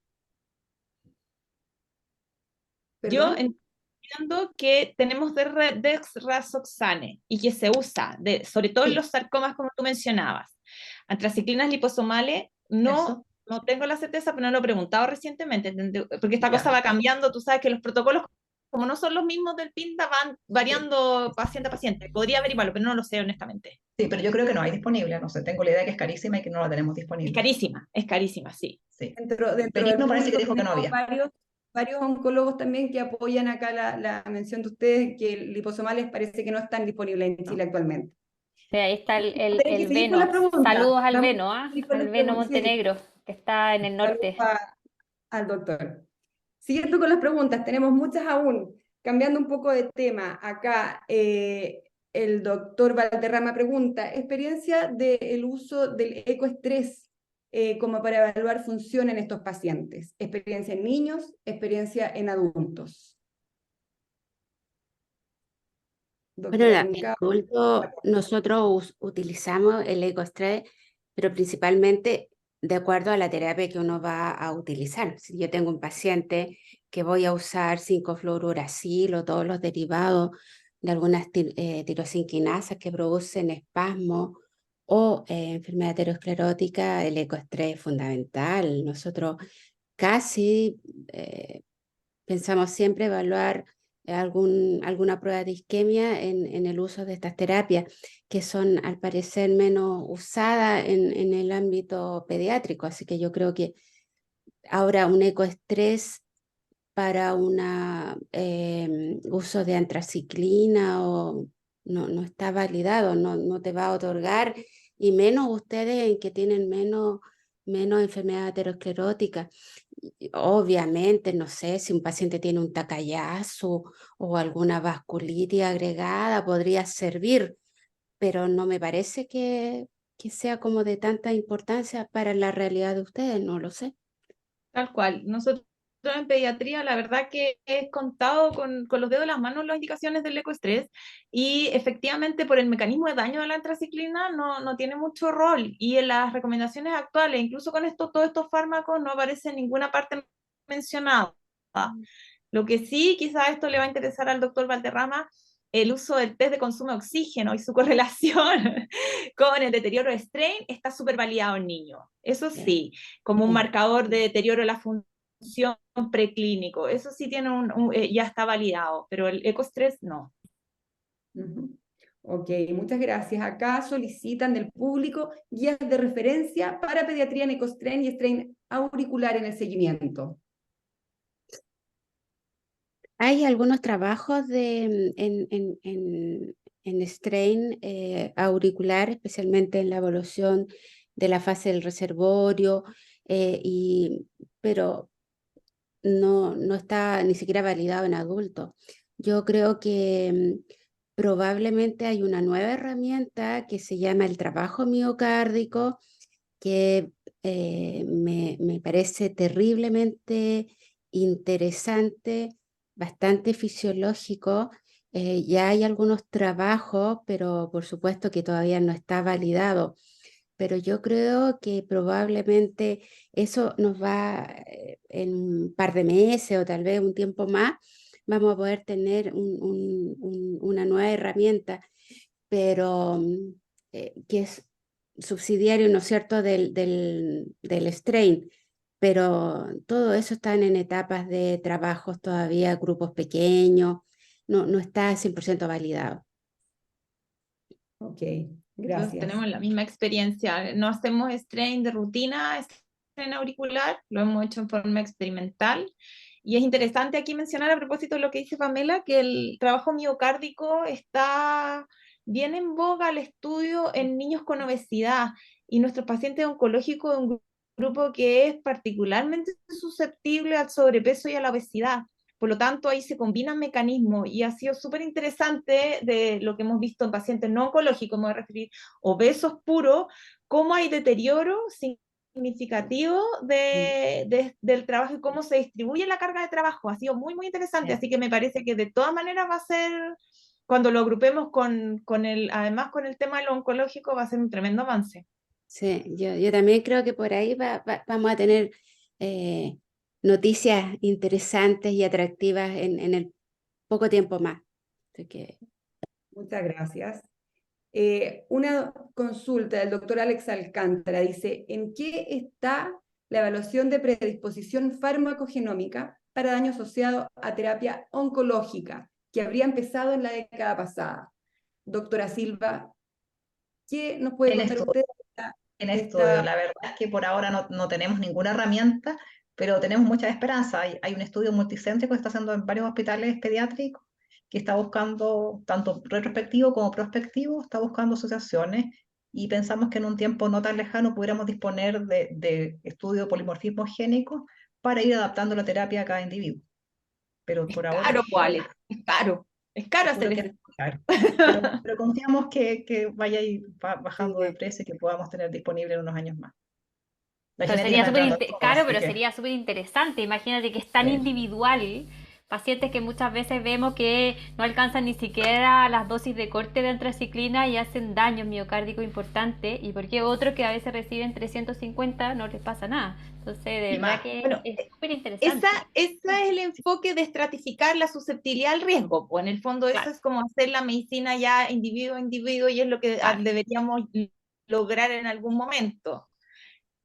Yo ¿Perdón? entiendo que tenemos dexrazoxane y que se usa, sobre todo en Sí, los sarcomas como tú mencionabas. Antraciclinas liposomales, eso. no tengo la certeza, pero no lo he preguntado recientemente, porque esta cosa Ya. va cambiando. Tú sabes que los protocolos, como no son los mismos del PINDA, van Sí. variando paciente a paciente. Podría averiguarlo, pero no lo sé honestamente. Sí, pero yo creo que no hay disponible. No sé, tengo la idea que es carísima y que no la tenemos disponible. Es carísima, sí. Sí. Dentro del Benigno parece que público dijo que no tenemos había. varios oncólogos también que apoyan acá la mención de ustedes, que liposomales parece que no están disponibles en No. Chile actualmente. Sí, ahí está Tengo que el seguir con Veno. las preguntas. Saludos al Vamos Veno, a ¿ah? seguir con Al las Veno preguntas. Sí, Montenegro, que está en el saludos norte. al doctor. Siguiendo con las preguntas, tenemos muchas aún. Cambiando un poco de tema, acá el doctor Valderrama pregunta, experiencia del uso del ecoestrés como para evaluar función en estos pacientes. Experiencia en niños, experiencia en adultos. Bueno, Doctora en Goncalves. adulto nosotros utilizamos el ecoestrés, pero principalmente de acuerdo a la terapia que uno va a utilizar. Si yo tengo un paciente que voy a usar 5-fluoruracil o todos los derivados de algunas tirosinquinasas que producen espasmo o enfermedad aterosclerótica, el ecoestrés es fundamental. Nosotros casi pensamos siempre evaluar alguna prueba de isquemia en el uso de estas terapias, que son al parecer menos usadas en el ámbito pediátrico. Así que yo creo que ahora un ecoestrés para un uso de antraciclina no está validado, no te va a otorgar, y menos ustedes en que tienen menos enfermedad aterosclerótica. Obviamente, no sé si un paciente tiene un tacayazo o alguna vasculitis agregada, podría servir, pero no me parece que sea como de tanta importancia para la realidad de ustedes, no lo sé. Tal cual. Nosotros en pediatría, la verdad que he contado con los dedos de las manos las indicaciones del ecoestrés, y efectivamente por el mecanismo de daño de la antraciclina no tiene mucho rol, y en las recomendaciones actuales, incluso con todos estos fármacos, no aparece en ninguna parte mencionada. Lo que sí, quizás esto le va a interesar al doctor Valderrama, el uso del test de consumo de oxígeno y su correlación con el deterioro de strain está súper validado en niños. Eso sí, como un marcador de deterioro de la función preclínico. Eso sí tiene ya está validado, pero el ecoestrés no. Ok, muchas gracias. Acá solicitan del público guías de referencia para pediatría en ecostrain y strain auricular en el seguimiento. Hay algunos trabajos strain auricular, especialmente en la evolución de la fase del reservorio, pero no está ni siquiera validado en adultos. Yo creo que probablemente hay una nueva herramienta que se llama el trabajo miocárdico, que me parece terriblemente interesante, bastante fisiológico. Ya hay algunos trabajos, pero por supuesto que todavía no está validado. Pero yo creo que probablemente eso nos va, en un par de meses o tal vez un tiempo más, vamos a poder tener una nueva herramienta, pero que es subsidiario, ¿no es cierto?, del strain. Pero todo eso están en etapas de trabajos todavía, grupos pequeños, no está 100% validado. Ok, Nosotros gracias. tenemos la misma experiencia. No hacemos strain de rutina, strain auricular, lo hemos hecho en forma experimental. Y es interesante aquí mencionar, a propósito de lo que dice Pamela, que el trabajo miocárdico está bien en boga al estudio en niños con obesidad. Y nuestros pacientes oncológicos es un grupo que es particularmente susceptible al sobrepeso y a la obesidad. Por lo tanto, ahí se combinan mecanismos y ha sido súper interesante de lo que hemos visto en pacientes no oncológicos, me voy a referir, obesos puros, cómo hay deterioro significativo del trabajo y cómo se distribuye la carga de trabajo. Ha sido muy, muy interesante, así que me parece que de todas maneras va a ser, cuando lo agrupemos además con el tema de lo oncológico, va a ser un tremendo avance. Sí, yo también creo que por ahí vamos a tener noticias interesantes y atractivas en el poco tiempo más. Así que, Muchas gracias. Una consulta del doctor Alex Alcántara dice, ¿en qué está la evaluación de predisposición farmacogenómica para daño asociado a terapia oncológica que habría empezado en la década pasada? Doctora Silva, ¿qué nos puede En contar estudio, usted en de estudio. esta... La verdad es que por ahora no tenemos ninguna herramienta, pero tenemos mucha esperanza. Hay un estudio multicéntrico que está haciendo en varios hospitales pediátricos que está buscando, tanto retrospectivo como prospectivo, está buscando asociaciones y pensamos que en un tiempo no tan lejano pudiéramos disponer de estudio de polimorfismo génico para ir adaptando la terapia a cada individuo. Pero por ahora Claro, Alex, es caro. Es caro seguro hacer que ese. es caro. Pero confiamos que vaya a ir bajando de precio y que podamos tener disponible en unos años más. La Pero genética sería está súper entrando en todo, caro, así pero que sería súper interesante. Imagínate que es tan sí. individual. Pacientes que muchas veces vemos que no alcanzan ni siquiera las dosis de corte de antraciclina y hacen daños miocárdicos importantes. Y porque otros que a veces reciben 350 no les pasa nada. Entonces, de Y verdad más, que Bueno, es súper interesante. esa es el enfoque de estratificar la susceptibilidad al riesgo. Pues en el fondo eso Claro, es como hacer la medicina ya individuo a individuo y es lo que claro. deberíamos lograr en algún momento.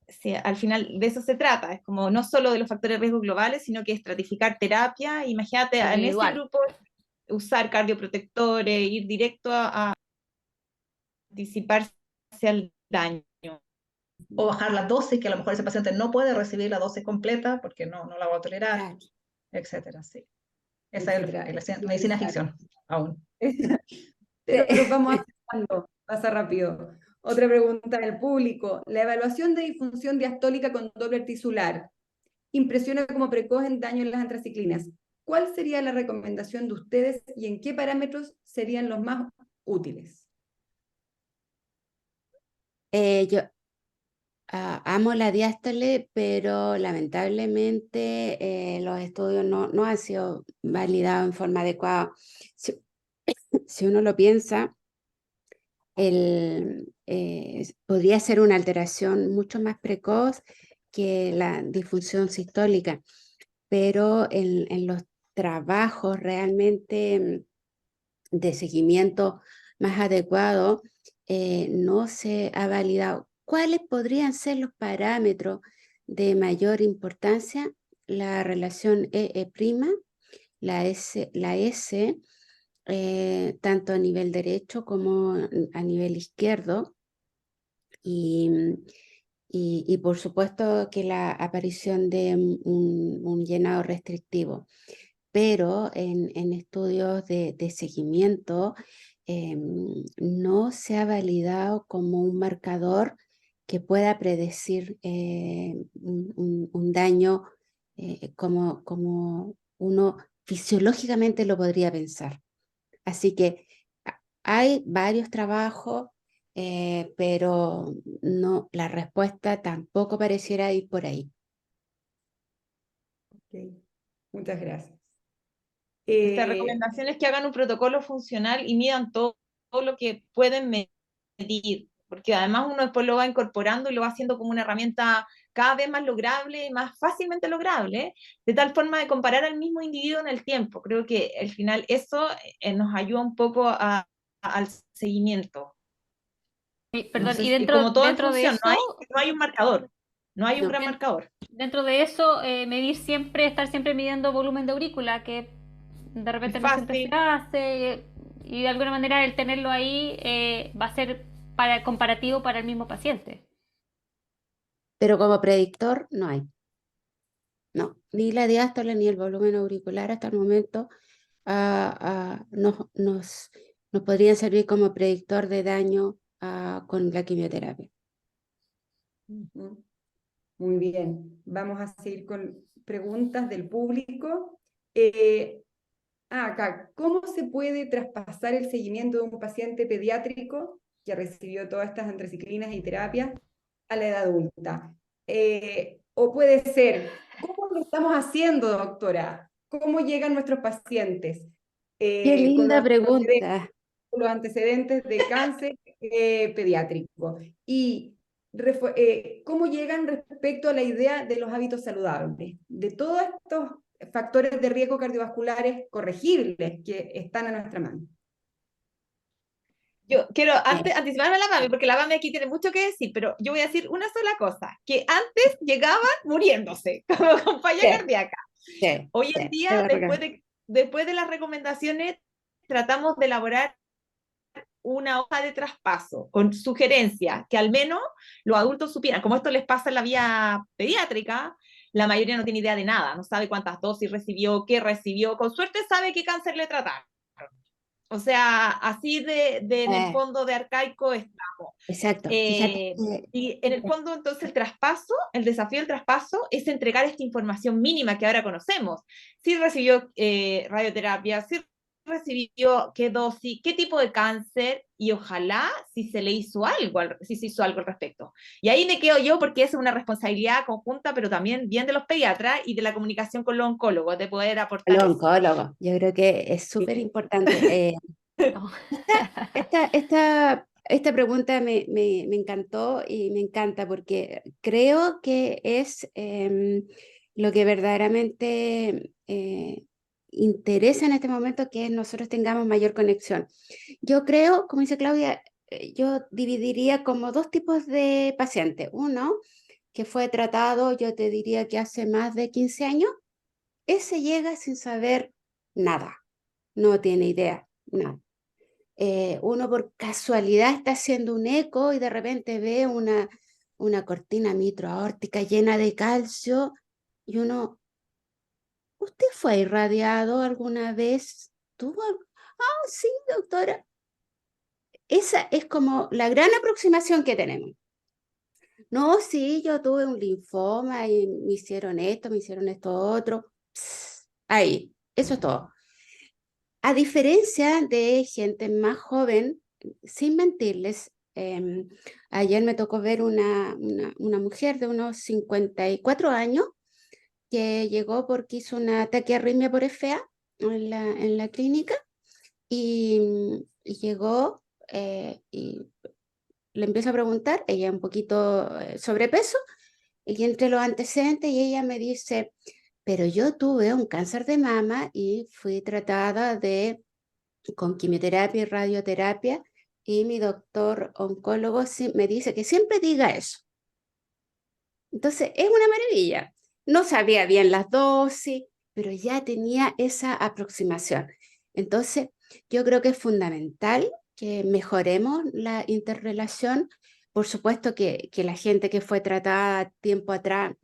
Sí, al final de eso se trata, es como no solo de los factores de riesgo globales, sino que estratificar terapia. Imagínate en ese Individual. grupo usar cardioprotectores, ir directo a anticiparse al daño. o bajar la dosis, que a lo mejor ese paciente no puede recibir la dosis completa porque no la va a tolerar, claro, etcétera. Sí. Esa etcétera? es la medicina ficción, aún. Pero nos vamos acercando, pasa rápido. Otra pregunta del público. La evaluación de disfunción diastólica con Doppler tisular impresiona como precoz en daño en las antraciclinas. ¿Cuál sería la recomendación de ustedes y en qué parámetros serían los más útiles? yo amo la diástole, pero lamentablemente los estudios no han sido validados en forma adecuada. Si uno lo piensa, podría ser una alteración mucho más precoz que la disfunción sistólica, pero en los trabajos realmente de seguimiento más adecuado no se ha validado. ¿Cuáles podrían ser los parámetros de mayor importancia? La relación EE', la S, tanto a nivel derecho como a nivel izquierdo, y por supuesto que la aparición de un llenado restrictivo. Pero en estudios de seguimiento no se ha validado como un marcador que pueda predecir un daño como uno fisiológicamente lo podría pensar. Así que hay varios trabajos, pero no, la respuesta tampoco pareciera ir por ahí. Ok, muchas gracias. Nuestra recomendación es que hagan un protocolo funcional y midan todo lo que pueden medir, porque además uno después lo va incorporando y lo va haciendo como una herramienta cada vez más lograble, más fácilmente lograble, de tal forma de comparar al mismo individuo en el tiempo. Creo que al final eso nos ayuda un poco al seguimiento. Perdón, y Y como todo en dentro de función, eso, no hay un marcador, no hay un No. gran marcador. dentro de eso, medir siempre, estar siempre midiendo volumen de aurícula, que de Es repente no siempre se fácil. hace, y de alguna manera el tenerlo ahí va a ser para comparativo para el mismo paciente. Pero como predictor no hay. No, ni la diástole ni el volumen auricular hasta el momento nos podrían servir como predictor de daño con la quimioterapia. Ujú. Muy bien, vamos a seguir con preguntas del público. Acá, ¿cómo se puede traspasar el seguimiento de un paciente pediátrico que recibió todas estas antraciclinas y terapias a la edad adulta? O puede ser, ¿cómo lo estamos haciendo, doctora? ¿Cómo llegan nuestros pacientes Qué con linda pregunta. los antecedentes de cáncer pediátrico? Y cómo llegan respecto a la idea de los hábitos saludables, de todos estos factores de riesgo cardiovasculares corregibles que están a nuestra mano. Yo quiero anticiparme a la mami, porque la mami aquí tiene mucho que decir, pero yo voy a decir una sola cosa, que antes llegaban muriéndose, como con falla cardíaca. Sí, Hoy en sí, día, después de las recomendaciones, tratamos de elaborar una hoja de traspaso con sugerencias que al menos los adultos supieran. Como esto les pasa en la vía pediátrica, la mayoría no tiene idea de nada, no sabe cuántas dosis recibió, qué recibió, con suerte sabe qué cáncer le trataron. O sea, así en el fondo de arcaico estamos. exacto. Fíjate Y en el fondo, entonces, el desafío del traspaso es entregar esta información mínima que ahora conocemos. Si recibió radioterapia, si recibió qué dosis, qué tipo de cáncer, y ojalá si se le hizo algo, si se hizo algo al respecto. Y ahí me quedo yo porque es una responsabilidad conjunta, pero también bien de los pediatras y de la comunicación con los oncólogos, de poder aportar los eso. oncólogos, yo creo que es súper importante. No. Esta pregunta me encantó y me encanta porque creo que es lo que verdaderamente interesa en este momento, que nosotros tengamos mayor conexión. Yo creo, como dice Claudia, yo dividiría como dos tipos de pacientes. Uno que fue tratado, yo te diría que hace más de 15 años, ese llega sin saber nada, no tiene idea, nada. Uno por casualidad está haciendo un eco y de repente ve una cortina mitroaórtica llena de calcio y uno, ¿usted fue irradiado alguna vez? ¿Tuvo? Ah, sí, doctora. Esa es como la gran aproximación que tenemos. No, sí, yo tuve un linfoma y me hicieron esto, otro. Pss, ahí, eso es todo. A diferencia de gente más joven, sin mentirles, ayer me tocó ver una mujer de unos 54 años que llegó porque hizo una taquiarritmia por FA en la clínica y llegó y le empiezo a preguntar, ella un poquito sobrepeso, y entre los antecedentes y ella me dice, pero yo tuve un cáncer de mama y fui tratada con quimioterapia y radioterapia, y mi doctor oncólogo me dice que siempre diga eso. Entonces, es una maravilla. No sabía bien las dosis, pero ya tenía esa aproximación. Entonces, yo creo que es fundamental que mejoremos la interrelación. Por supuesto que la gente que fue tratada tiempo atrás,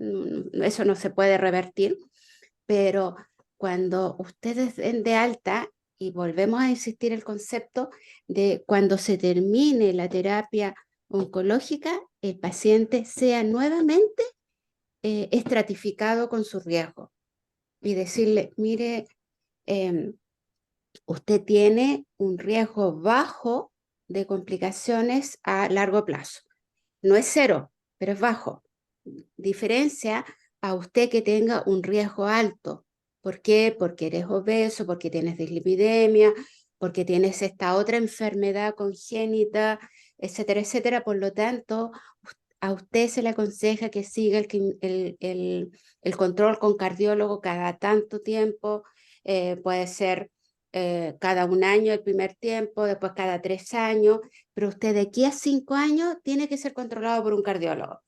eso no se puede revertir, pero cuando ustedes den de alta, y volvemos a insistir el concepto de cuando se termine la terapia oncológica, el paciente sea nuevamente estratificado con su riesgo y decirle, mire, usted tiene un riesgo bajo de complicaciones a largo plazo. No es cero, pero es bajo. Diferencia a usted que tenga un riesgo alto. ¿Por qué? Porque eres obeso, porque tienes dislipidemia, porque tienes esta otra enfermedad congénita, etcétera, etcétera. Por lo tanto, a usted se le aconseja que siga el control con cardiólogo cada tanto tiempo, puede ser cada un año el primer tiempo, después cada 3 años, pero usted de aquí a 5 años tiene que ser controlado por un cardiólogo.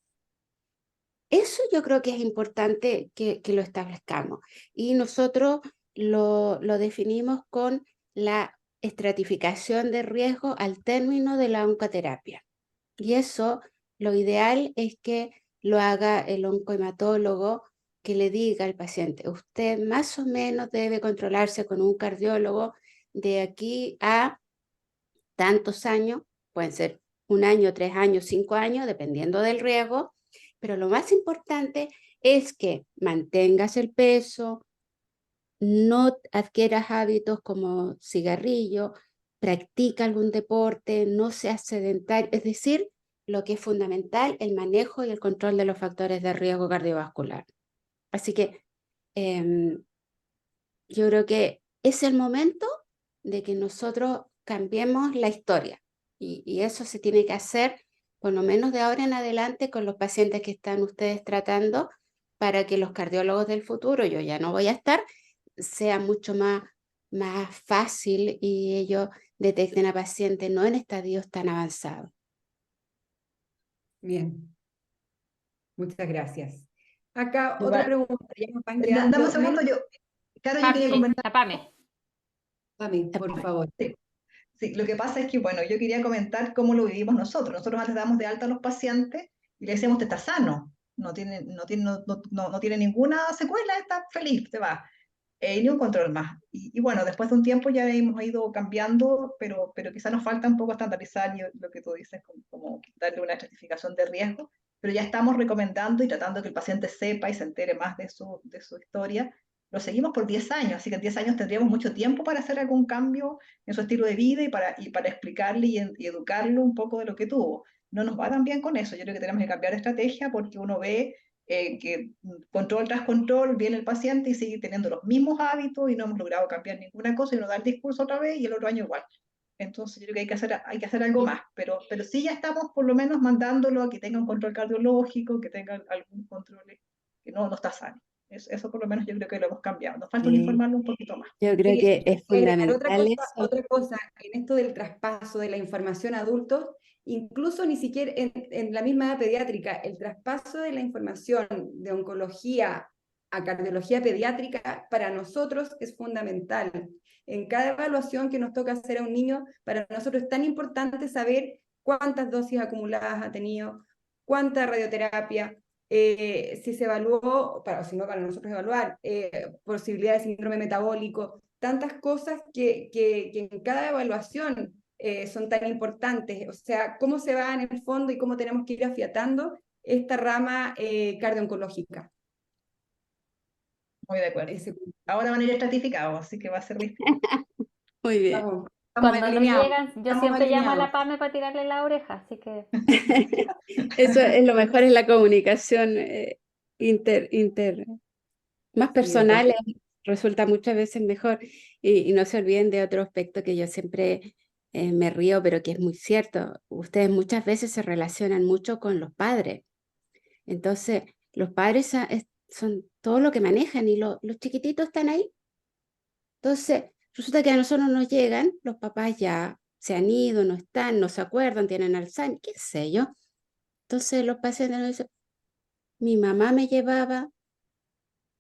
Eso yo creo que es importante que lo establezcamos. Y nosotros lo definimos con la estratificación de riesgo al término de la oncoterapia. Y eso, lo ideal es que lo haga el oncohematólogo, que le diga al paciente, usted más o menos debe controlarse con un cardiólogo de aquí a tantos años, pueden ser 1 año, 3 años, 5 años, dependiendo del riesgo, pero lo más importante es que mantengas el peso, no adquieras hábitos como cigarrillo, practica algún deporte, no seas sedentario, es decir, lo que es fundamental, el manejo y el control de los factores de riesgo cardiovascular. Así que yo creo que es el momento de que nosotros cambiemos la historia y eso se tiene que hacer por lo menos de ahora en adelante con los pacientes que están ustedes tratando para que los cardiólogos del futuro, yo ya no voy a estar, sea mucho más fácil y ellos detecten a pacientes no en estadios tan avanzados. Bien, muchas gracias. Acá otra Igual, pregunta, ya nos van dame un quedando segundo, menos. Claro, yo quería Sí, comentar. la PAME. Pame, por favor. Sí, sí, lo que pasa es que, bueno, yo quería comentar cómo lo vivimos nosotros. Nosotros antes damos de alta a los pacientes y le decíamos, te está sano, no tiene ninguna secuela, está feliz, te va. Y ni un control más. Y bueno, después de un tiempo ya hemos ido cambiando, pero quizá nos falta un poco estandarizar lo que tú dices, como darle una estratificación de riesgo, pero ya estamos recomendando y tratando que el paciente sepa y se entere más de su historia. Lo seguimos por 10 años, así que en 10 años tendríamos mucho tiempo para hacer algún cambio en su estilo de vida y para explicarle y educarlo un poco de lo que tuvo. No nos va tan bien con eso, yo creo que tenemos que cambiar de estrategia porque uno ve que control tras control viene el paciente y sigue teniendo los mismos hábitos y no hemos logrado cambiar ninguna cosa y uno da el discurso otra vez y el otro año igual. Entonces yo creo que hay que hacer algo más, pero sí ya estamos por lo menos mandándolo a que tenga un control cardiológico, que tenga algún control que no está sano. Eso por lo menos yo creo que lo hemos cambiado. Nos falta uniformarlo un poquito más. Yo creo Sí, que es agregar fundamental eso. otra cosa, en esto del traspaso de la información a adultos, incluso ni siquiera en la misma edad pediátrica, el traspaso de la información de oncología a cardiología pediátrica para nosotros es fundamental. En cada evaluación que nos toca hacer a un niño, para nosotros es tan importante saber cuántas dosis acumuladas ha tenido, cuánta radioterapia, si se evaluó, o si no, para nosotros evaluar, posibilidad de síndrome metabólico, tantas cosas que en cada evaluación son tan importantes. O sea, cómo se va en el fondo y cómo tenemos que ir afiatando esta rama cardiooncológica. Muy de acuerdo. Ahora van a ir estratificados, así que va a ser distinto. Muy bien. Estamos Cuando no alineados. llegan, yo Estamos siempre llamo a la alineados. PAME para tirarle la oreja, así que Eso es lo mejor, es la comunicación más Sí, personal, resulta muchas veces mejor. Y no se olviden de otro aspecto que yo siempre me río, pero que es muy cierto. Ustedes muchas veces se relacionan mucho con los padres. Entonces, los padres son todo lo que manejan y los chiquititos están ahí. Entonces, resulta que a nosotros nos llegan, los papás ya se han ido, no están, no se acuerdan, tienen Alzheimer, qué sé yo. Entonces los pacientes nos dicen, mi mamá me llevaba,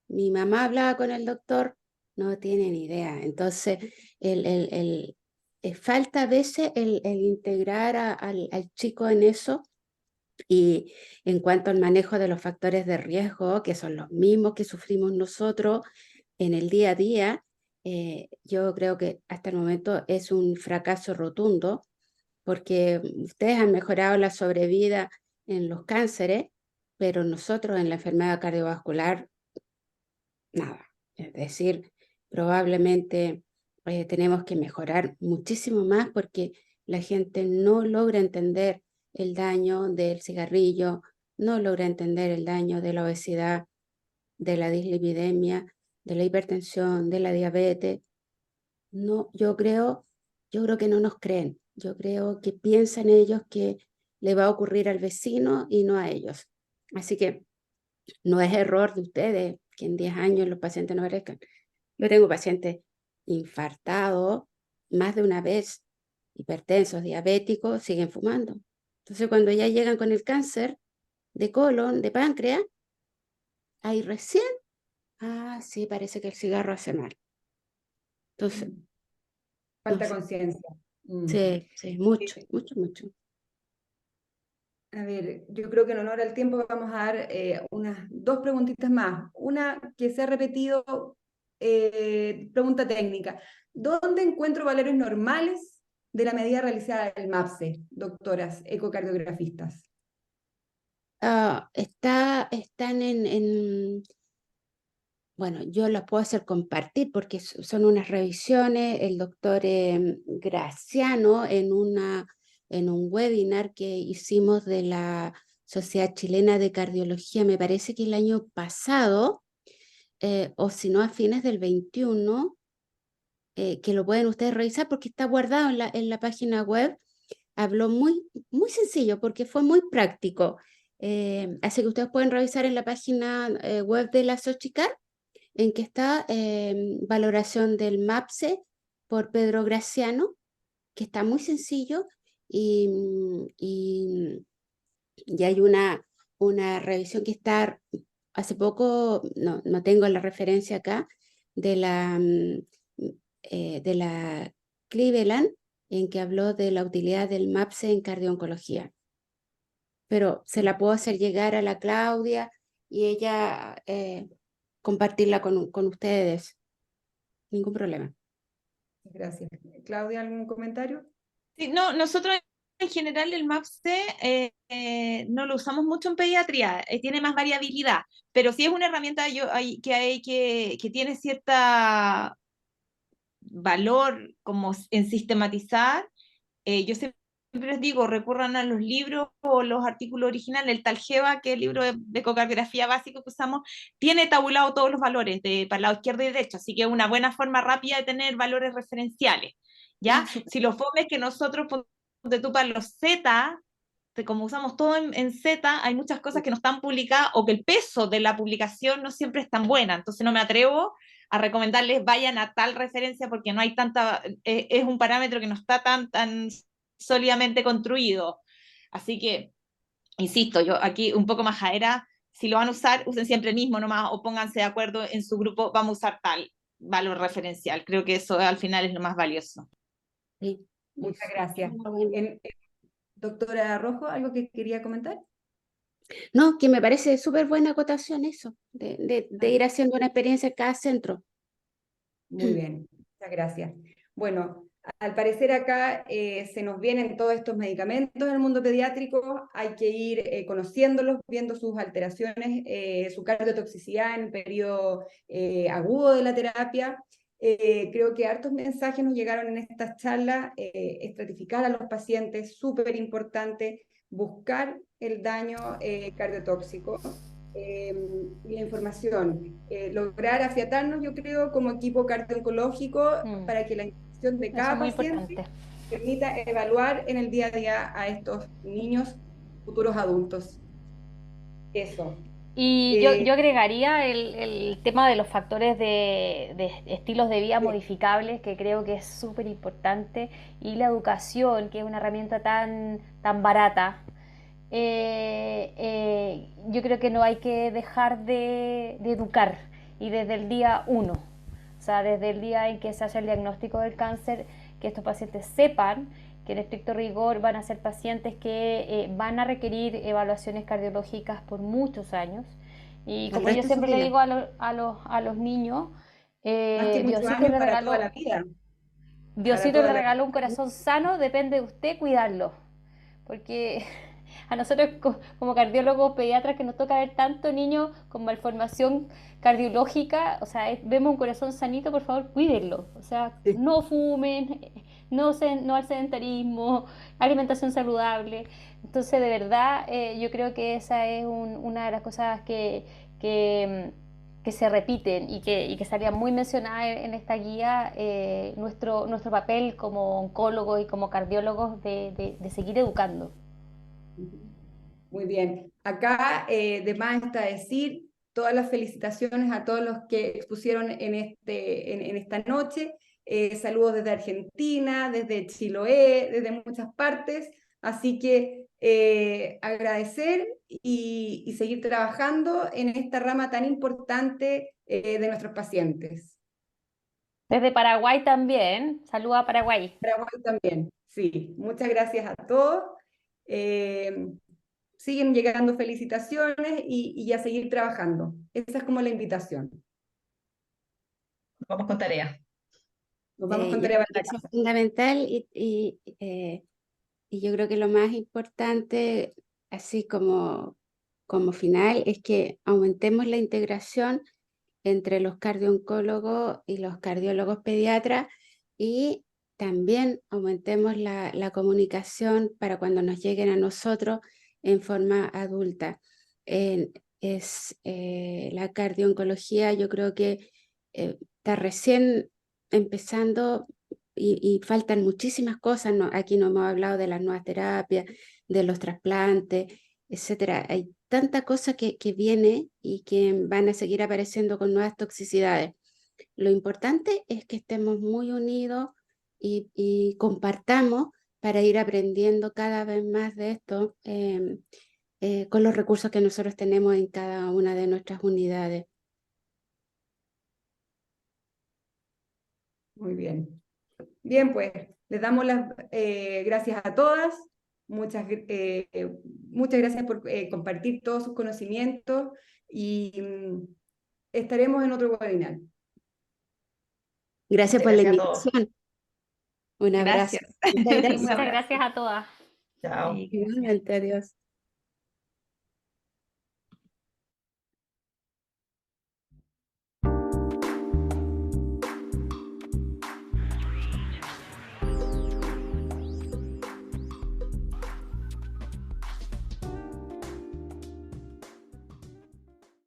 mi mamá hablaba con el doctor, no tienen idea. Entonces, falta a veces el integrar al chico en eso. Y en cuanto al manejo de los factores de riesgo, que son los mismos que sufrimos nosotros en el día a día, yo creo que hasta el momento es un fracaso rotundo, porque ustedes han mejorado la sobrevida en los cánceres, pero nosotros en la enfermedad cardiovascular, nada. Es decir, probablemente tenemos que mejorar muchísimo más porque la gente no logra entender el daño del cigarrillo, no logra entender el daño de la obesidad, de la dislipidemia, de la hipertensión, de la diabetes. No, yo creo que no nos creen. Yo creo que piensan ellos que le va a ocurrir al vecino y no a ellos. Así que no es error de ustedes que en 10 años los pacientes no aparezcan. Yo tengo pacientes infartados más de una vez, hipertensos, diabéticos, siguen fumando. Entonces, cuando ya llegan con el cáncer de colon, de páncreas, ahí recién, sí, parece que el cigarro hace mal. Entonces, Falta no sé. conciencia. Sí, mucho, mucho, mucho. A ver, yo creo que en honor al tiempo vamos a dar unas 2 preguntitas más. Una que se ha repetido, pregunta técnica. ¿Dónde encuentro valores normales de la medida realizada del MAPSE, doctoras ecocardiografistas? Están bueno, yo las puedo hacer compartir porque son unas revisiones. El doctor Graciano en un webinar que hicimos de la Sociedad Chilena de Cardiología, me parece que el año pasado, o si no a fines del 21, que lo pueden ustedes revisar porque está guardado en la página web. Habló muy sencillo porque fue muy práctico. Así que ustedes pueden revisar en la página web de la Sochicar, en que está valoración del MAPSE por Pedro Graciano, que está muy sencillo, y, y, y hay una revisión que está hace poco, no tengo la referencia acá, de la Cleveland, en que habló de la utilidad del MAPSE en cardio-oncología. Pero se la puedo hacer llegar a la Claudia y ella compartirla con ustedes. Ningún problema. Gracias. Claudia, ¿algún comentario? Sí, no, nosotros en general el MAPSE no lo usamos mucho en pediatría, tiene más variabilidad, pero sí es una herramienta que tiene cierta valor como en sistematizar. Yo siempre les digo, recurran a los libros o los artículos originales. El Taljeva, que es el libro de ecocardiografía básico que usamos, tiene tabulado todos los valores para el lado izquierdo y derecho, así que es una buena forma rápida de tener valores referenciales. ¿Ya? Si lo fome es que nosotros, ponte tú para los Z, como usamos todo en Z, hay muchas cosas que no están publicadas o que el peso de la publicación no siempre es tan buena, entonces no me atrevo a recomendarles vayan a tal referencia porque no hay tanta, es un parámetro que no está tan sólidamente construido. Así que, insisto, yo aquí un poco majadera, si lo van a usar, usen siempre el mismo nomás o pónganse de acuerdo en su grupo, vamos a usar tal valor referencial. Creo que eso al final es lo más valioso. Sí. Muchas gracias. Bueno. Doctora Rojo, ¿algo que quería comentar? No, que me parece súper buena acotación eso, de ir haciendo una experiencia en cada centro. Muy bien, muchas gracias. Bueno, al parecer acá se nos vienen todos estos medicamentos en el mundo pediátrico, hay que ir conociéndolos, viendo sus alteraciones, su cardiotoxicidad en el periodo agudo de la terapia. Creo que hartos mensajes nos llegaron en estas charlas, estratificar a los pacientes, súper importante, buscar el daño cardiotóxico. Y la información, lograr afiatarnos, yo creo, como equipo cardio-oncológico para que la información de Eso cada es muy paciente importante. permita evaluar en el día a día a estos niños, futuros adultos. Eso. Y yo agregaría el tema de los factores de estilos de vida modificables, que creo que es súper importante, y la educación, que es una herramienta tan barata. Yo creo que no hay que dejar de educar, y desde el día uno, o sea, desde el día en que se hace el diagnóstico del cáncer, que estos pacientes sepan que en estricto rigor van a ser pacientes que van a requerir evaluaciones cardiológicas por muchos años. Y El como yo resto de su siempre le vida. digo a los niños, Más que muchos Diosito años, le para toda la regaló, vida, para Diosito toda le la regaló un vida. corazón sano, depende de usted cuidarlo. Porque a nosotros como cardiólogos pediatras que nos toca ver tanto niño con malformación cardiológica, o sea, vemos un corazón sanito, por favor, cuídenlo. O sea, Sí. no fumen, no al sedentarismo, alimentación saludable. Entonces, de verdad, yo creo que esa es una de las cosas que, que se repiten y que salía muy mencionada en esta guía, nuestro papel como oncólogos y como cardiólogos de seguir educando. Muy bien. Acá, de más está decir todas las felicitaciones a todos los que expusieron en esta noche. Saludos desde Argentina, desde Chiloé, desde muchas partes. Así que agradecer y seguir trabajando en esta rama tan importante de nuestros pacientes. Desde Paraguay también, saluda a Paraguay. Paraguay también, sí. Muchas gracias a todos. Eh, Siguen llegando felicitaciones y a seguir trabajando. Esa es como la invitación. Vamos con tarea. Nos vamos con Yo tarea creo para que la eso es casa. fundamental y yo creo que lo más importante, así como final, es que aumentemos la integración entre los cardiooncólogos y los cardiólogos pediatras y también aumentemos la comunicación para cuando nos lleguen a nosotros en forma adulta. La cardiooncología, yo creo que está recién empezando y faltan muchísimas cosas. Aquí no hemos hablado de las nuevas terapias, de los trasplantes, etcétera. Hay tanta cosa que viene y que van a seguir apareciendo con nuevas toxicidades. Lo importante es que estemos muy unidos y compartamos para ir aprendiendo cada vez más de esto con los recursos que nosotros tenemos en cada una de nuestras unidades. Muy bien. Bien, pues les damos las gracias a todas. Muchas gracias por compartir todos sus conocimientos y estaremos en otro webinar. Gracias Muchas por la gracias a todos. invitación. Un abrazo. Gracias. Muchas Sí, Un gracias. muchas abrazo. gracias a todas. Chao. Sí, gracias. Igualmente, adiós.